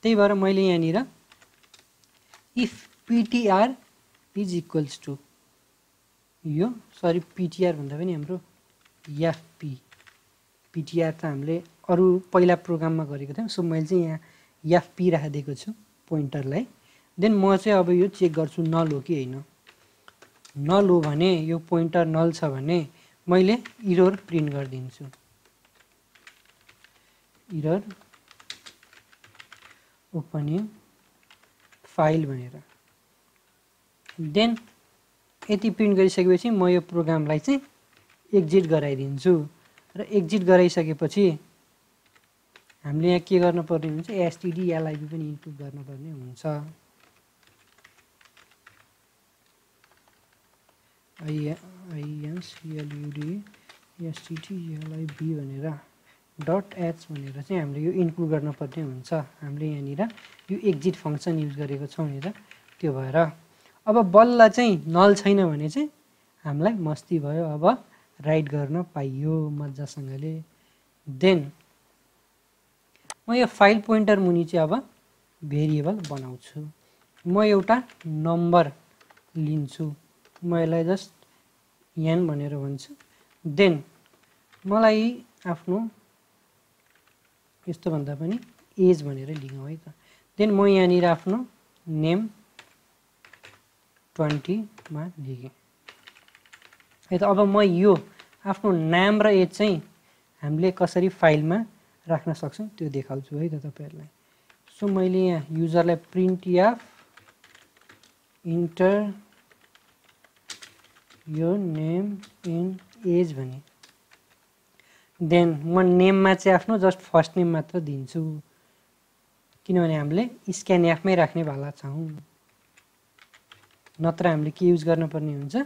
त्यही भएर मैले यहाँनिर if PTR is equals to यो पिटिआर भन्दा पनि हाम्रो एफपी, पिटिआर त हामीले अरू पहिला प्रोग्राममा गरेको थियौँ। सो मैले चाहिँ यहाँ एफपी राखिदिएको छु पोइन्टरलाई। देन म चाहिँ अब यो चेक गर्छु नल हो कि होइन। नल हो भने यो पोइन्टर नल छ भने मैले इरर प्रिन्ट गरिदिन्छु, इरर ओपनिङ फाइल भनेर। देन यति प्रिन्ट गरिसकेपछि म यो प्रोग्रामलाई चाहिँ एक्जिट गराइदिन्छु। र एक्जिट गराइसकेपछि हामीले यहाँ के गर्नुपर्ने हुन्छ, एसटिडिएलआइबी पनि इनपुट गर्नुपर्ने हुन्छ। include भनेर डट एच भनेर चाहिँ हामीले यो इनपुट गर्नुपर्ने हुन्छ। हामीले यहाँनिर यो एक्जिट फङ्सन युज गरेको छौँ नि त, त्यो भएर अब बल्ल चाहिँ नल छैन भने चाहिँ हामीलाई मस्ती भयो, अब राइट गर्न पाइयो मजासँगले। देन म यो फाइल पोइन्टर मुनि चाहिँ अब भेरिएबल बनाउँछु। म एउटा नम्बर लिन्छु, म यसलाई जस्ट एन भनेर भन्छु। देन मलाई आफ्नो यस्तो भन्दा पनि एज भनेर लिउँ है त। देन म यहाँनिर आफ्नो नेम 20 मा लेखेँ है त। अब म यो आफ्नो नाम र एज चाहिँ हामीले कसरी फाइलमा राख्न सक्छौँ त्यो देखाउँछु है त तपाईहरुलाई। सो मैले यहाँ युजरलाई प्रिन्ट एफ इन्टर यो नेम एन्ड एज भने। देन म नेममा चाहिँ आफ्नो जस्ट फर्स्ट नेम मात्र दिन्छु, किनभने हामीले स्क्यान एफमै राख्ने वाला छौँ। नत्र हामीले के युज गर्नुपर्ने हुन्छ,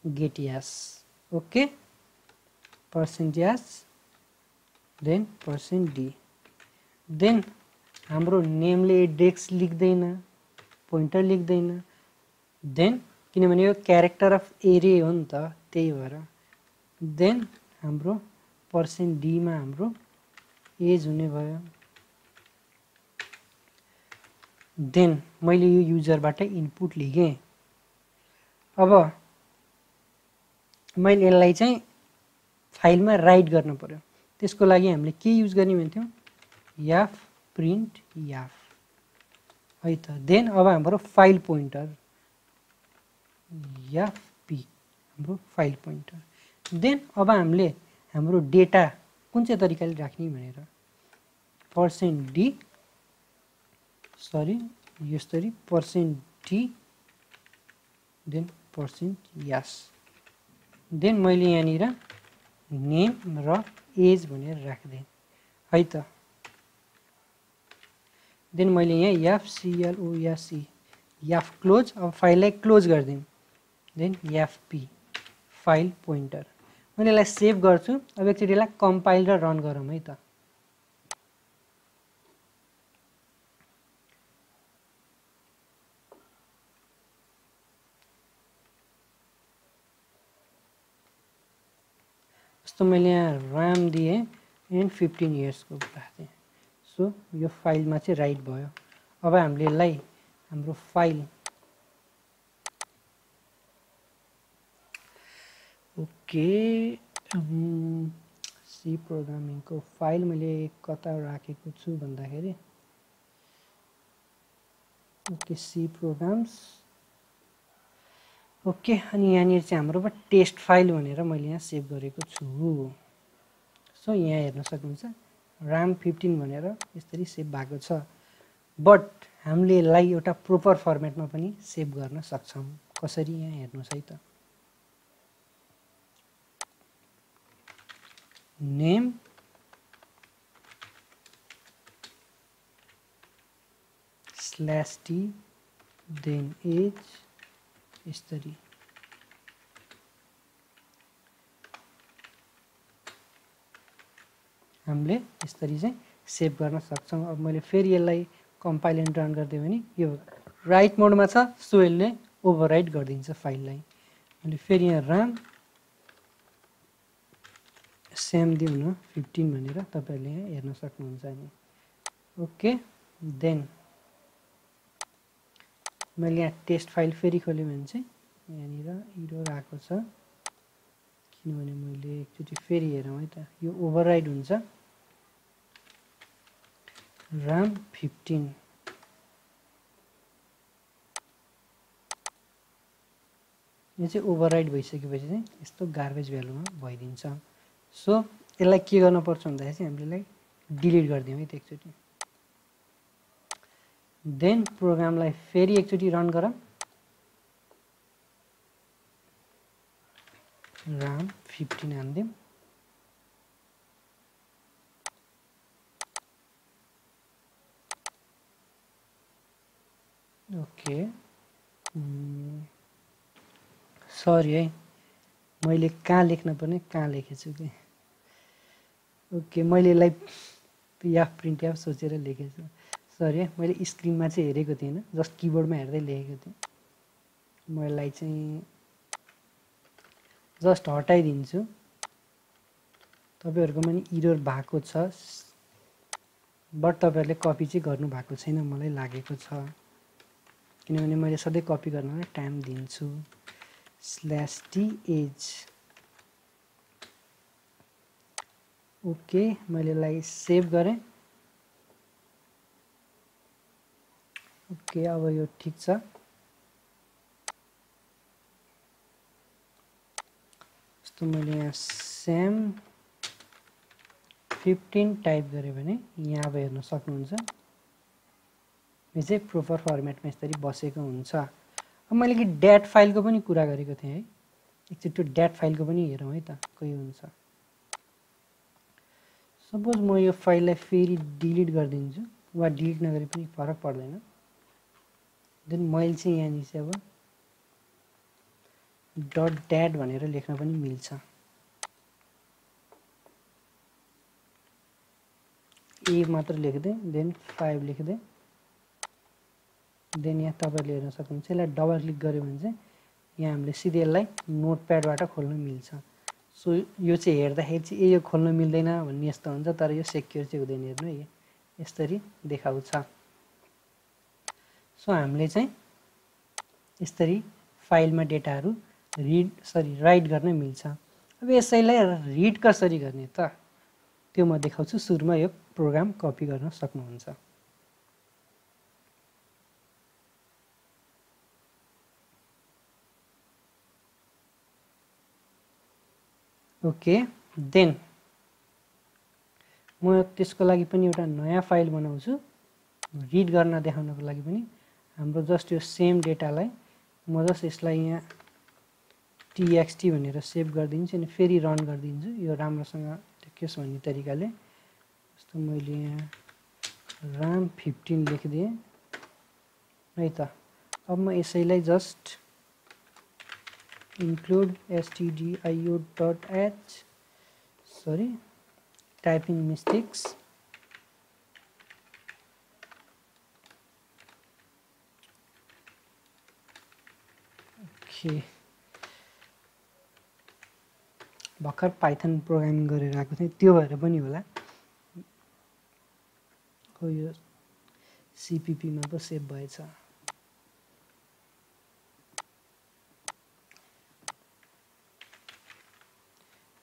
get S. Okay. %s then %d then हाम्रो नेमले डेक्स लेख्दैन पोइन्टर लेख्दैन देन किनभने यो क्यारेक्टर अफ एरे हो नि त त्यही भएर देन हाम्रो %d मा हाम्रो एज हुने भयो देन मैले यो युजरबाट इनपुट लिएँ अब मैले यसलाई चाहिँ फाइलमा राइट गर्न पर्यो त्यसको लागि हामीले के युज गर्ने भन्थ्यौं याफ प्रिन्ट याफ है त देन अब हाम्रो फाइल पोइन्टर एफपी हाम्रो फाइल पोइन्टर देन अब हामीले हाम्रो डेटा कुन चाहिँ तरिकाले राख्ने भनेर %d सरी यसरी %d देन %yes देन मैले यहाँनिर नेम र एज भनेर राख्दिएँ है त देन मैले यहाँ FCLOSE याफ क्लोज अब फाइललाई क्लोज गरिदिउँ देन एफपी फाइल पोइन्टर मैले यसलाई सेभ गर्छु अब एकचोटि यसलाई कम्पाइल र रन गरौँ है त जस्तो मैले यहाँ RAM दिएँ एन्ड 15 इयर्सको राख्दिएँ सो यो फाइलमा चाहिँ राइट भयो अब हामीले यसलाई हाम्रो फाइल ओके सी प्रोग्रामिङको फाइल मैले कता राखेको छु भन्दाखेरि ओके सी प्रोग्राम्स ओके अनि यहाँनिर चाहिँ हाम्रो टेस्ट फाइल भनेर मैले यहाँ सेभ गरेको छु सो यहाँ हेर्न सक्नुहुन्छ RAM 15 भनेर यसरी सेभ भएको छ बट हामीले यसलाई एउटा प्रोपर फर्मेटमा पनि सेभ गर्न सक्छौं कसरी यहाँ हेर्नुस् है त नेम /t देन एज यसरी हामीले यसरी चाहिँ सेभ गर्न सक्छौं अब मैले फेरि यसलाई कम्पाइल एन्ड रन गर्दिएँ भने यो राइट मोडमा छ सो यसले ओभरराइट गरिदिन्छ फाइललाई मैले फेरि यहाँ RAM सेम दिउँ न 15 भनेर तपाईहरुले यहाँ हेर्न सक्नुहुन्छ नि ओके देन मैले यहाँ टेस्ट फाइल फेरि खोलेँ भने चाहिँ यहाँनिर एरर आएको छ किनभने मैले एकचोटि फेरि हेरौँ है त यो ओभरराइड हुन्छ RAM 15 यो चाहिँ ओभरराइड भइसकेपछि चाहिँ यस्तो गार्बेज भ्यालुमा भइदिन्छ सो यसलाई के गर्न पर्छ भन्दाखेरि चाहिँ हामीले यसलाई डिलिट गरिदिउँ है त एकचोटि देन प्रोग्रामलाई फेरि एकचोटि रन गरौँ RAM 15 हान्दिउँ ओके सरी है मैले कहाँ लेख्न पर्ने कहाँ लेखेछु कि ओके मैले यसलाई याफ प्रिन्ट याफ सोचेर लेखेछु सरी है मैले स्क्रिनमा चाहिँ हेरेको थिइनँ जस्ट किबोर्डमा हेर्दै लेखेको थिएँ म यसलाई चाहिँ जस्ट हटाइदिन्छु तपाईहरुकोमा नि एरर भएको छ बट तपाईहरुले कपी चाहिँ गर्नु भएको छैन मलाई लागेको छ किनभने मैले सधैँ कपी गर्नलाई टाइम दिन्छु /t एज ओके मैले यसलाई सेभ गरेँ ओके अब यो ठीक छ जस्तो मैले यहाँ सेम 15 टाइप गरेँ भने यहाँ अब हेर्न सक्नुहुन्छ यो चाहिँ प्रोपर फर्मेटमा यसरी बसेको हुन्छ अब मैले कि ड्याट फाइलको पनि कुरा गरेको थिएँ है एकचोटि त्यो ड्याट फाइलको पनि हेरौँ है त के हुन्छ सपोज म यो फाइललाई फेरि डिलिट गरिदिन्छु वा डिलिट नगरे पनि फरक पर्दैन देन मैले चाहिँ यहाँनिर चाहिँ अब .dat भनेर लेख्न पनि मिल्छ ए मात्र लेख्दै देन 5 लेख्दै देन यहाँ तपाईले हेर्न सक्नुहुन्छ। यसलाई डबल क्लिक गर्यो भने चाहिँ यहाँ हामीले सिधै यसलाई नोटप्याडबाट खोल्न मिल्छ। सो यो चाहिँ हेर्दाखेरि चाहिँ यो खोल्न मिल्दैन भन्ने यस्तो हुन्छ, तर यो सेक्युर चाहिँ हुँदैन। हेर्नु है यसरी देखाउँछ। सो हामीले चाहिँ यसरी फाइलमा डेटाहरू राइट गर्न मिल्छ। अब यसैलाई रिड कसरी गर्ने त त्यो म देखाउँछु। सुरुमा यो प्रोग्राम कपी गर्न सक्नुहुन्छ। ओके, देन म त्यसको लागि पनि एउटा नयाँ फाइल बनाउँछु रिड गर्न देखाउनको लागि पनि। हाम्रो जस्ट यो सेम डेटालाई म जस्ट यसलाई यहाँ txt भनेर सेभ गरिदिन्छु अनि फेरि रन गरिदिन्छु। यो राम्रोसँग देखियोस् भन्ने तरिकाले। जस्तो मैले यहाँ RAM 15 लेखिदिएँ है त। अब म यसैलाई just include stdio.h sorry typing mistakes okay. भर्खर पाइथन प्रोग्रामिङ गरेर आएको थिएँ, त्यो भएर पनि होला। हो यो CPP मा पो सेभ भएछ।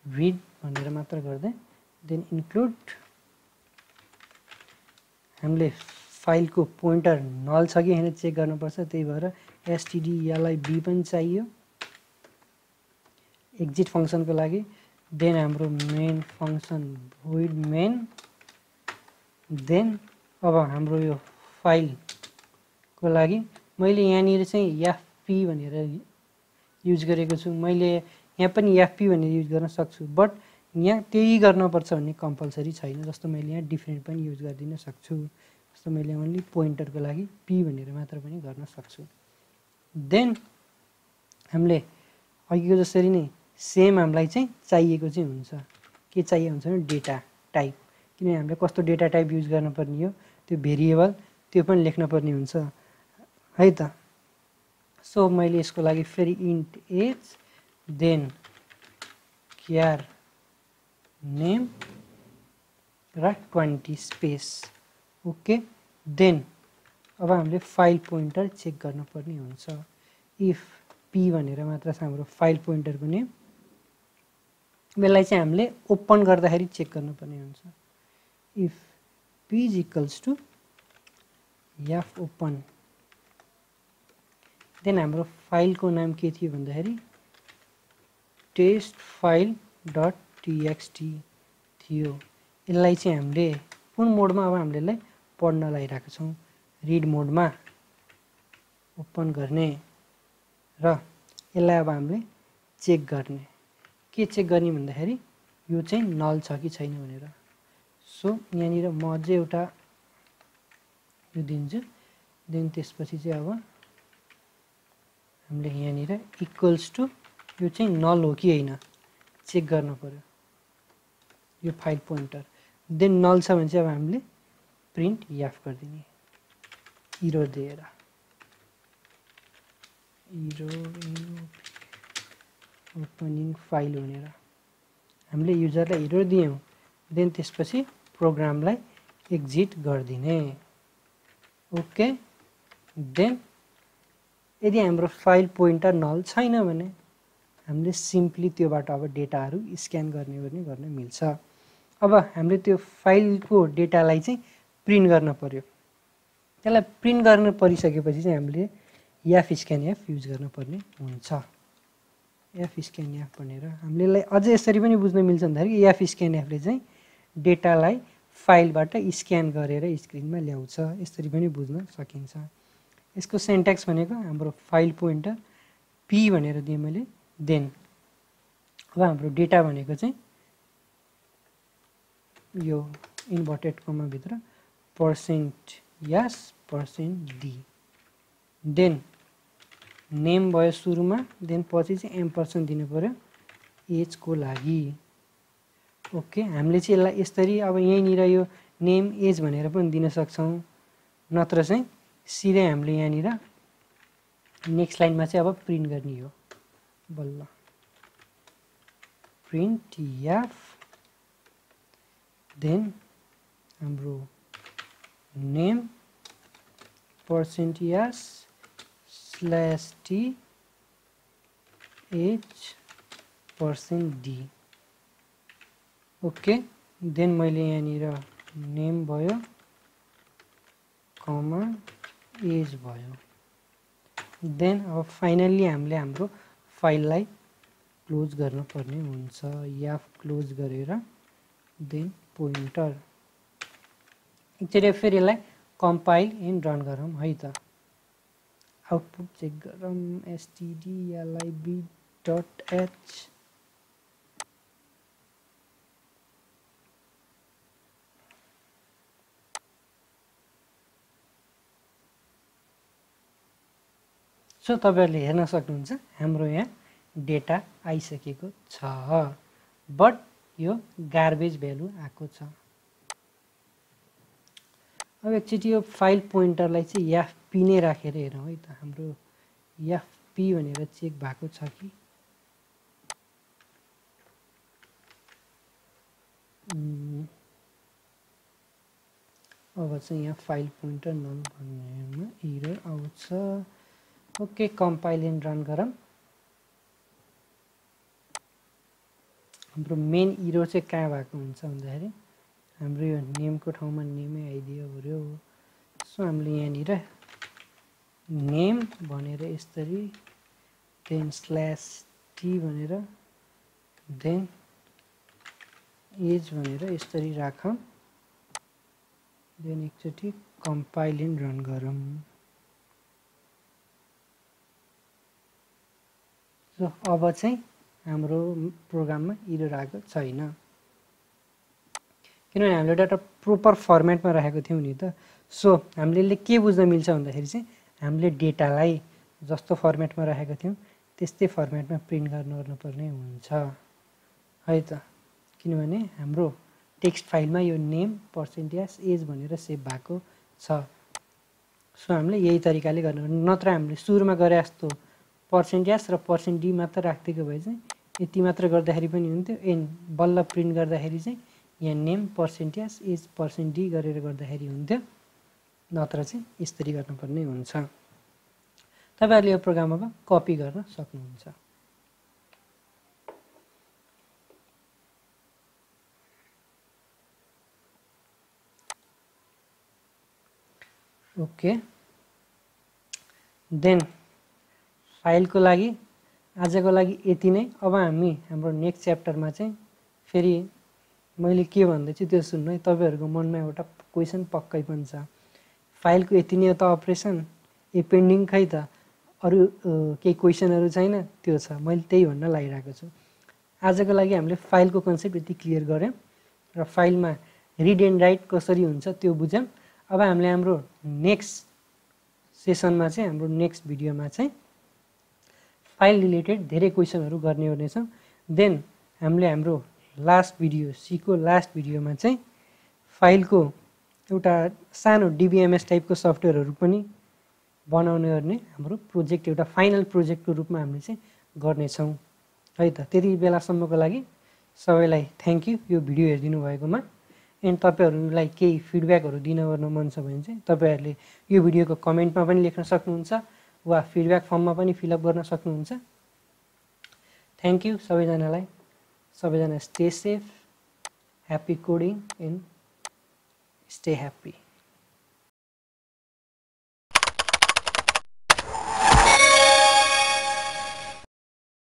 रिड भनेर मात्र गर्दै देन इन्क्लुड हामीले फाइलको पोइन्टर नल छ कि हैन चेक गर्नुपर्छ। त्यही भएर stdlib पनि चाहियो एक्जिट फङ्सनको लागि। देन हाम्रो main function void main। Then अब हाम्रो यो फाइलको लागि मैले यहाँनिर चाहिँ fp भनेर युज गरेको छु। मैले यहाँ पनि fp भनेर युज गर्न सक्छु, बट यहाँ त्यही गर्नुपर्छ भन्ने कम्पलसरी छैन। जस्तो मैले यहाँ डिफ्रेन्ट पनि युज गरिदिन सक्छु। जस्तो मैले ओन्ली पोइन्टरको लागि p भनेर मात्र पनि गर्न सक्छु। देन हामीले अघिको जसरी नै सेम हामीलाई चाहिँ चाहिएको चाहिँ हुन्छ। के चाहिएको हुन्छ भने डेटा टाइप। किनभने हामीले कस्तो डेटा टाइप युज गर्नुपर्ने हो त्यो भेरिएबल त्यो पनि लेख्न पर्ने हुन्छ है त। सो मैले यसको लागि फेरि int as then char name र 20 स्पेस ओके। देन अब हामीले फाइल पोइन्टर चेक गर्नुपर्ने हुन्छ। इफ p भनेर मात्र छ हाम्रो फाइल पोइन्टरको नेम। यसलाई चाहिँ हामीले ओपन गर्दाखेरि चेक गर्नुपर्ने हुन्छ। If p is equals to f open then हाम्रो फाइलको नाम के थियो भन्दाखेरि टेस्ट फाइल डट txt थियो। यसलाई चाहिँ हामीले कुन मोडमा अब हामीले यसलाई पढ्न लागिरहेको छौँ रिड मोडमा ओपन गर्ने र यसलाई अब हामीले चेक गर्ने। के चेक गर्ने भन्दाखेरि यो चाहिँ नल छ कि छैन भनेर। सो यहाँनिर म अझै एउटा यो दिन्छु। देन त्यसपछि चाहिँ अब हामीले यहाँनिर इक्वल्स टु यो चाहिँ नल हो कि होइन चेक गर्नु पर्यो यो फाइल पोइन्टर। देन नल छ भने चाहिँ अब हामीले प्रिन्ट f गरिदिने इरर दिएर। ओपनिङ फाइल भनेर हामीले युजरलाई इरर दियौँ। देन त्यसपछि प्रोग्रामलाई एक्जिट गरिदिने ओके। देन यदि हाम्रो फाइल पोइन्टर नल छैन भने हामीले सिम्पली त्योबाट अब डेटाहरू स्क्यान गर्न मिल्छ। अब हामीले त्यो फाइलको डेटालाई चाहिँ प्रिन्ट गर्न पर्यो। त्यसलाई प्रिन्ट गर्न परिसकेपछि चाहिँ हामीले fscanf युज गर्नुपर्ने हुन्छ। fscanf भनेर हामीले यसलाई अझै यसरी पनि बुझ्न मिल्छ भन्दाखेरि fscanfले चाहिँ डेटालाई फाइलबाट स्क्यान गरेर स्क्रिनमा ल्याउँछ। यसरी पनि बुझ्न सकिन्छ। यसको सिन्ट्याक्स भनेको हाम्रो फाइल पोइन्टर p भनेर दिएँ मैले। देन अब हाम्रो डेटा भनेको चाहिँ यो इन्भर्टेड कमा भित्र %s%d देन नेम भयो सुरुमा। देन पछि चाहिँ एम्परसेन्ट दिनु पर्यो एजको लागि ओके। हामीले चाहिँ यसलाई यसरी अब यहीँनिर यो नेम एज भनेर पनि दिन सक्छौँ, नत्र चाहिँ सिधै हामीले यहाँनिर नेक्स्ट लाइनमा चाहिँ अब प्रिन्ट गर्ने हो। बल्ल प्रिन्ट एफ देन हाम्रो name %s /t as %d। Okay, then मैले यहाँनिर नेम भयो कमा एज भयो। देन अब फाइनल्ली हामीले हाम्रो फाइललाई क्लोज गर्न पर्ने हुन्छ। एफ क्लोज गरेर देन पोइन्टर। एकचोटि फेरि यसलाई कम्पाइल एन्ड रन गरौँ है त। आउटपुट चेक गरौँ stdlib.h। सो तपाईहरुले हेर्न सक्नुहुन्छ हाम्रो यहाँ डेटा आइसकेको छ, बट यो गार्बेज भ्यालु आएको छ। अब एकचोटि यो फाइल पोइन्टरलाई चाहिँ एफपी नै राखेर हेरौँ है त। हाम्रो एफपी भनेर चेक भएको छ कि अब चाहिँ यहाँ फाइल पोइन्टर नल भन्नेमा एरर आउँछ। ओके, कम्पाइल एन्ड रन गरौँ। हाम्रो मेन एरर चाहिँ कहाँ भएको हुन्छ भन्दाखेरि हाम्रो यो नेमको ठाउँमा नेमै आइदियो पर्यो। सो हामीले यहाँनिर नेम भनेर यसरी देन /t भनेर देन एज भनेर यसरी राखौँ। देन एकचोटि कम्पाइल एन्ड रन गरौँ। सो अब चाहिँ हाम्रो प्रोग्राममा एरर आएको छैन, किनभने हामीले डाटा प्रोपर फर्मेटमा राखेको थियौँ नि त। सो हामीले के बुझ्न मिल्छ भन्दाखेरि चाहिँ हामीले डेटालाई जस्तो फर्मेटमा राखेको थियौँ त्यस्तै फर्मेटमा प्रिन्ट गर्नुपर्ने हुन्छ है त। किनभने हाम्रो टेक्स्ट फाइलमा यो नेम % एज भनेर सेभ भएको छ। सो हामीले यही तरिकाले गर्नुपर्छ, नत्र हामीले सुरुमा गरे जस्तो % र %d मात्र राखिदिएको भए चाहिँ यति मात्र गर्दाखेरि पनि हुन्थ्यो। एन्ड बल्ल प्रिन्ट गर्दाखेरि चाहिँ यहाँ नेम % एज %d गरेर गर्दाखेरि हुन्थ्यो, नत्र चाहिँ यसरी गर्नुपर्ने हुन्छ। तपाईहरुले यो प्रोग्राम अब कपी गर्न सक्नुहुन्छ। ओके, देन फाइलको लागि आजको लागि यति नै। अब हामी हाम्रो नेक्स्ट च्याप्टरमा चाहिँ फेरि मैले के भन्दैछु त्यो सुन्नु है। तपाईहरुको मनमा एउटा क्वेसन पक्कै पनि छ, फाइलको यति नै हो त अपरेसन, पेन्डिङ खै त अरू केही क्वेसनहरू छैन? त्यो छ, मैले त्यही भन्न लागिरहेको छु। आजको लागि हामीले फाइलको कन्सेप्ट यति क्लियर गऱ्यौँ र फाइलमा रिड एन्ड राइट कसरी हुन्छ त्यो बुझ्यौँ। अब हामीले हाम्रो नेक्स्ट सेसनमा चाहिँ हाम्रो नेक्स्ट भिडियोमा चाहिँ फाइल रिलेटेड धेरै क्वेसनहरू गर्ने हुनेछौँ। देन हामीले हाम्रो लास्ट भिडियो सीको लास्ट भिडियोमा चाहिँ फाइलको एउटा सानो DBMS टाइपको सफ्टवेयरहरू पनि बनाउने गर्ने हाम्रो प्रोजेक्ट एउटा फाइनल प्रोजेक्टको रूपमा हामीले चाहिँ गर्नेछौँ है त। त्यति बेलासम्मको लागि सबैलाई थ्याङ्क यू यो भिडियो हेरिदिनु भएकोमा। एन्ड तपाईहरुलाई केही फिडब्याकहरू दिन गर्न मन छ भने चाहिँ तपाईहरुले यो भिडियोको कमेन्टमा पनि लेख्न सक्नुहुन्छ वा फिडब्याक फर्ममा पनि फिलअप गर्न सक्नुहुन्छ। थ्याङ्क यू सबैजनालाई। सबैजना stay safe, happy coding and stay happy.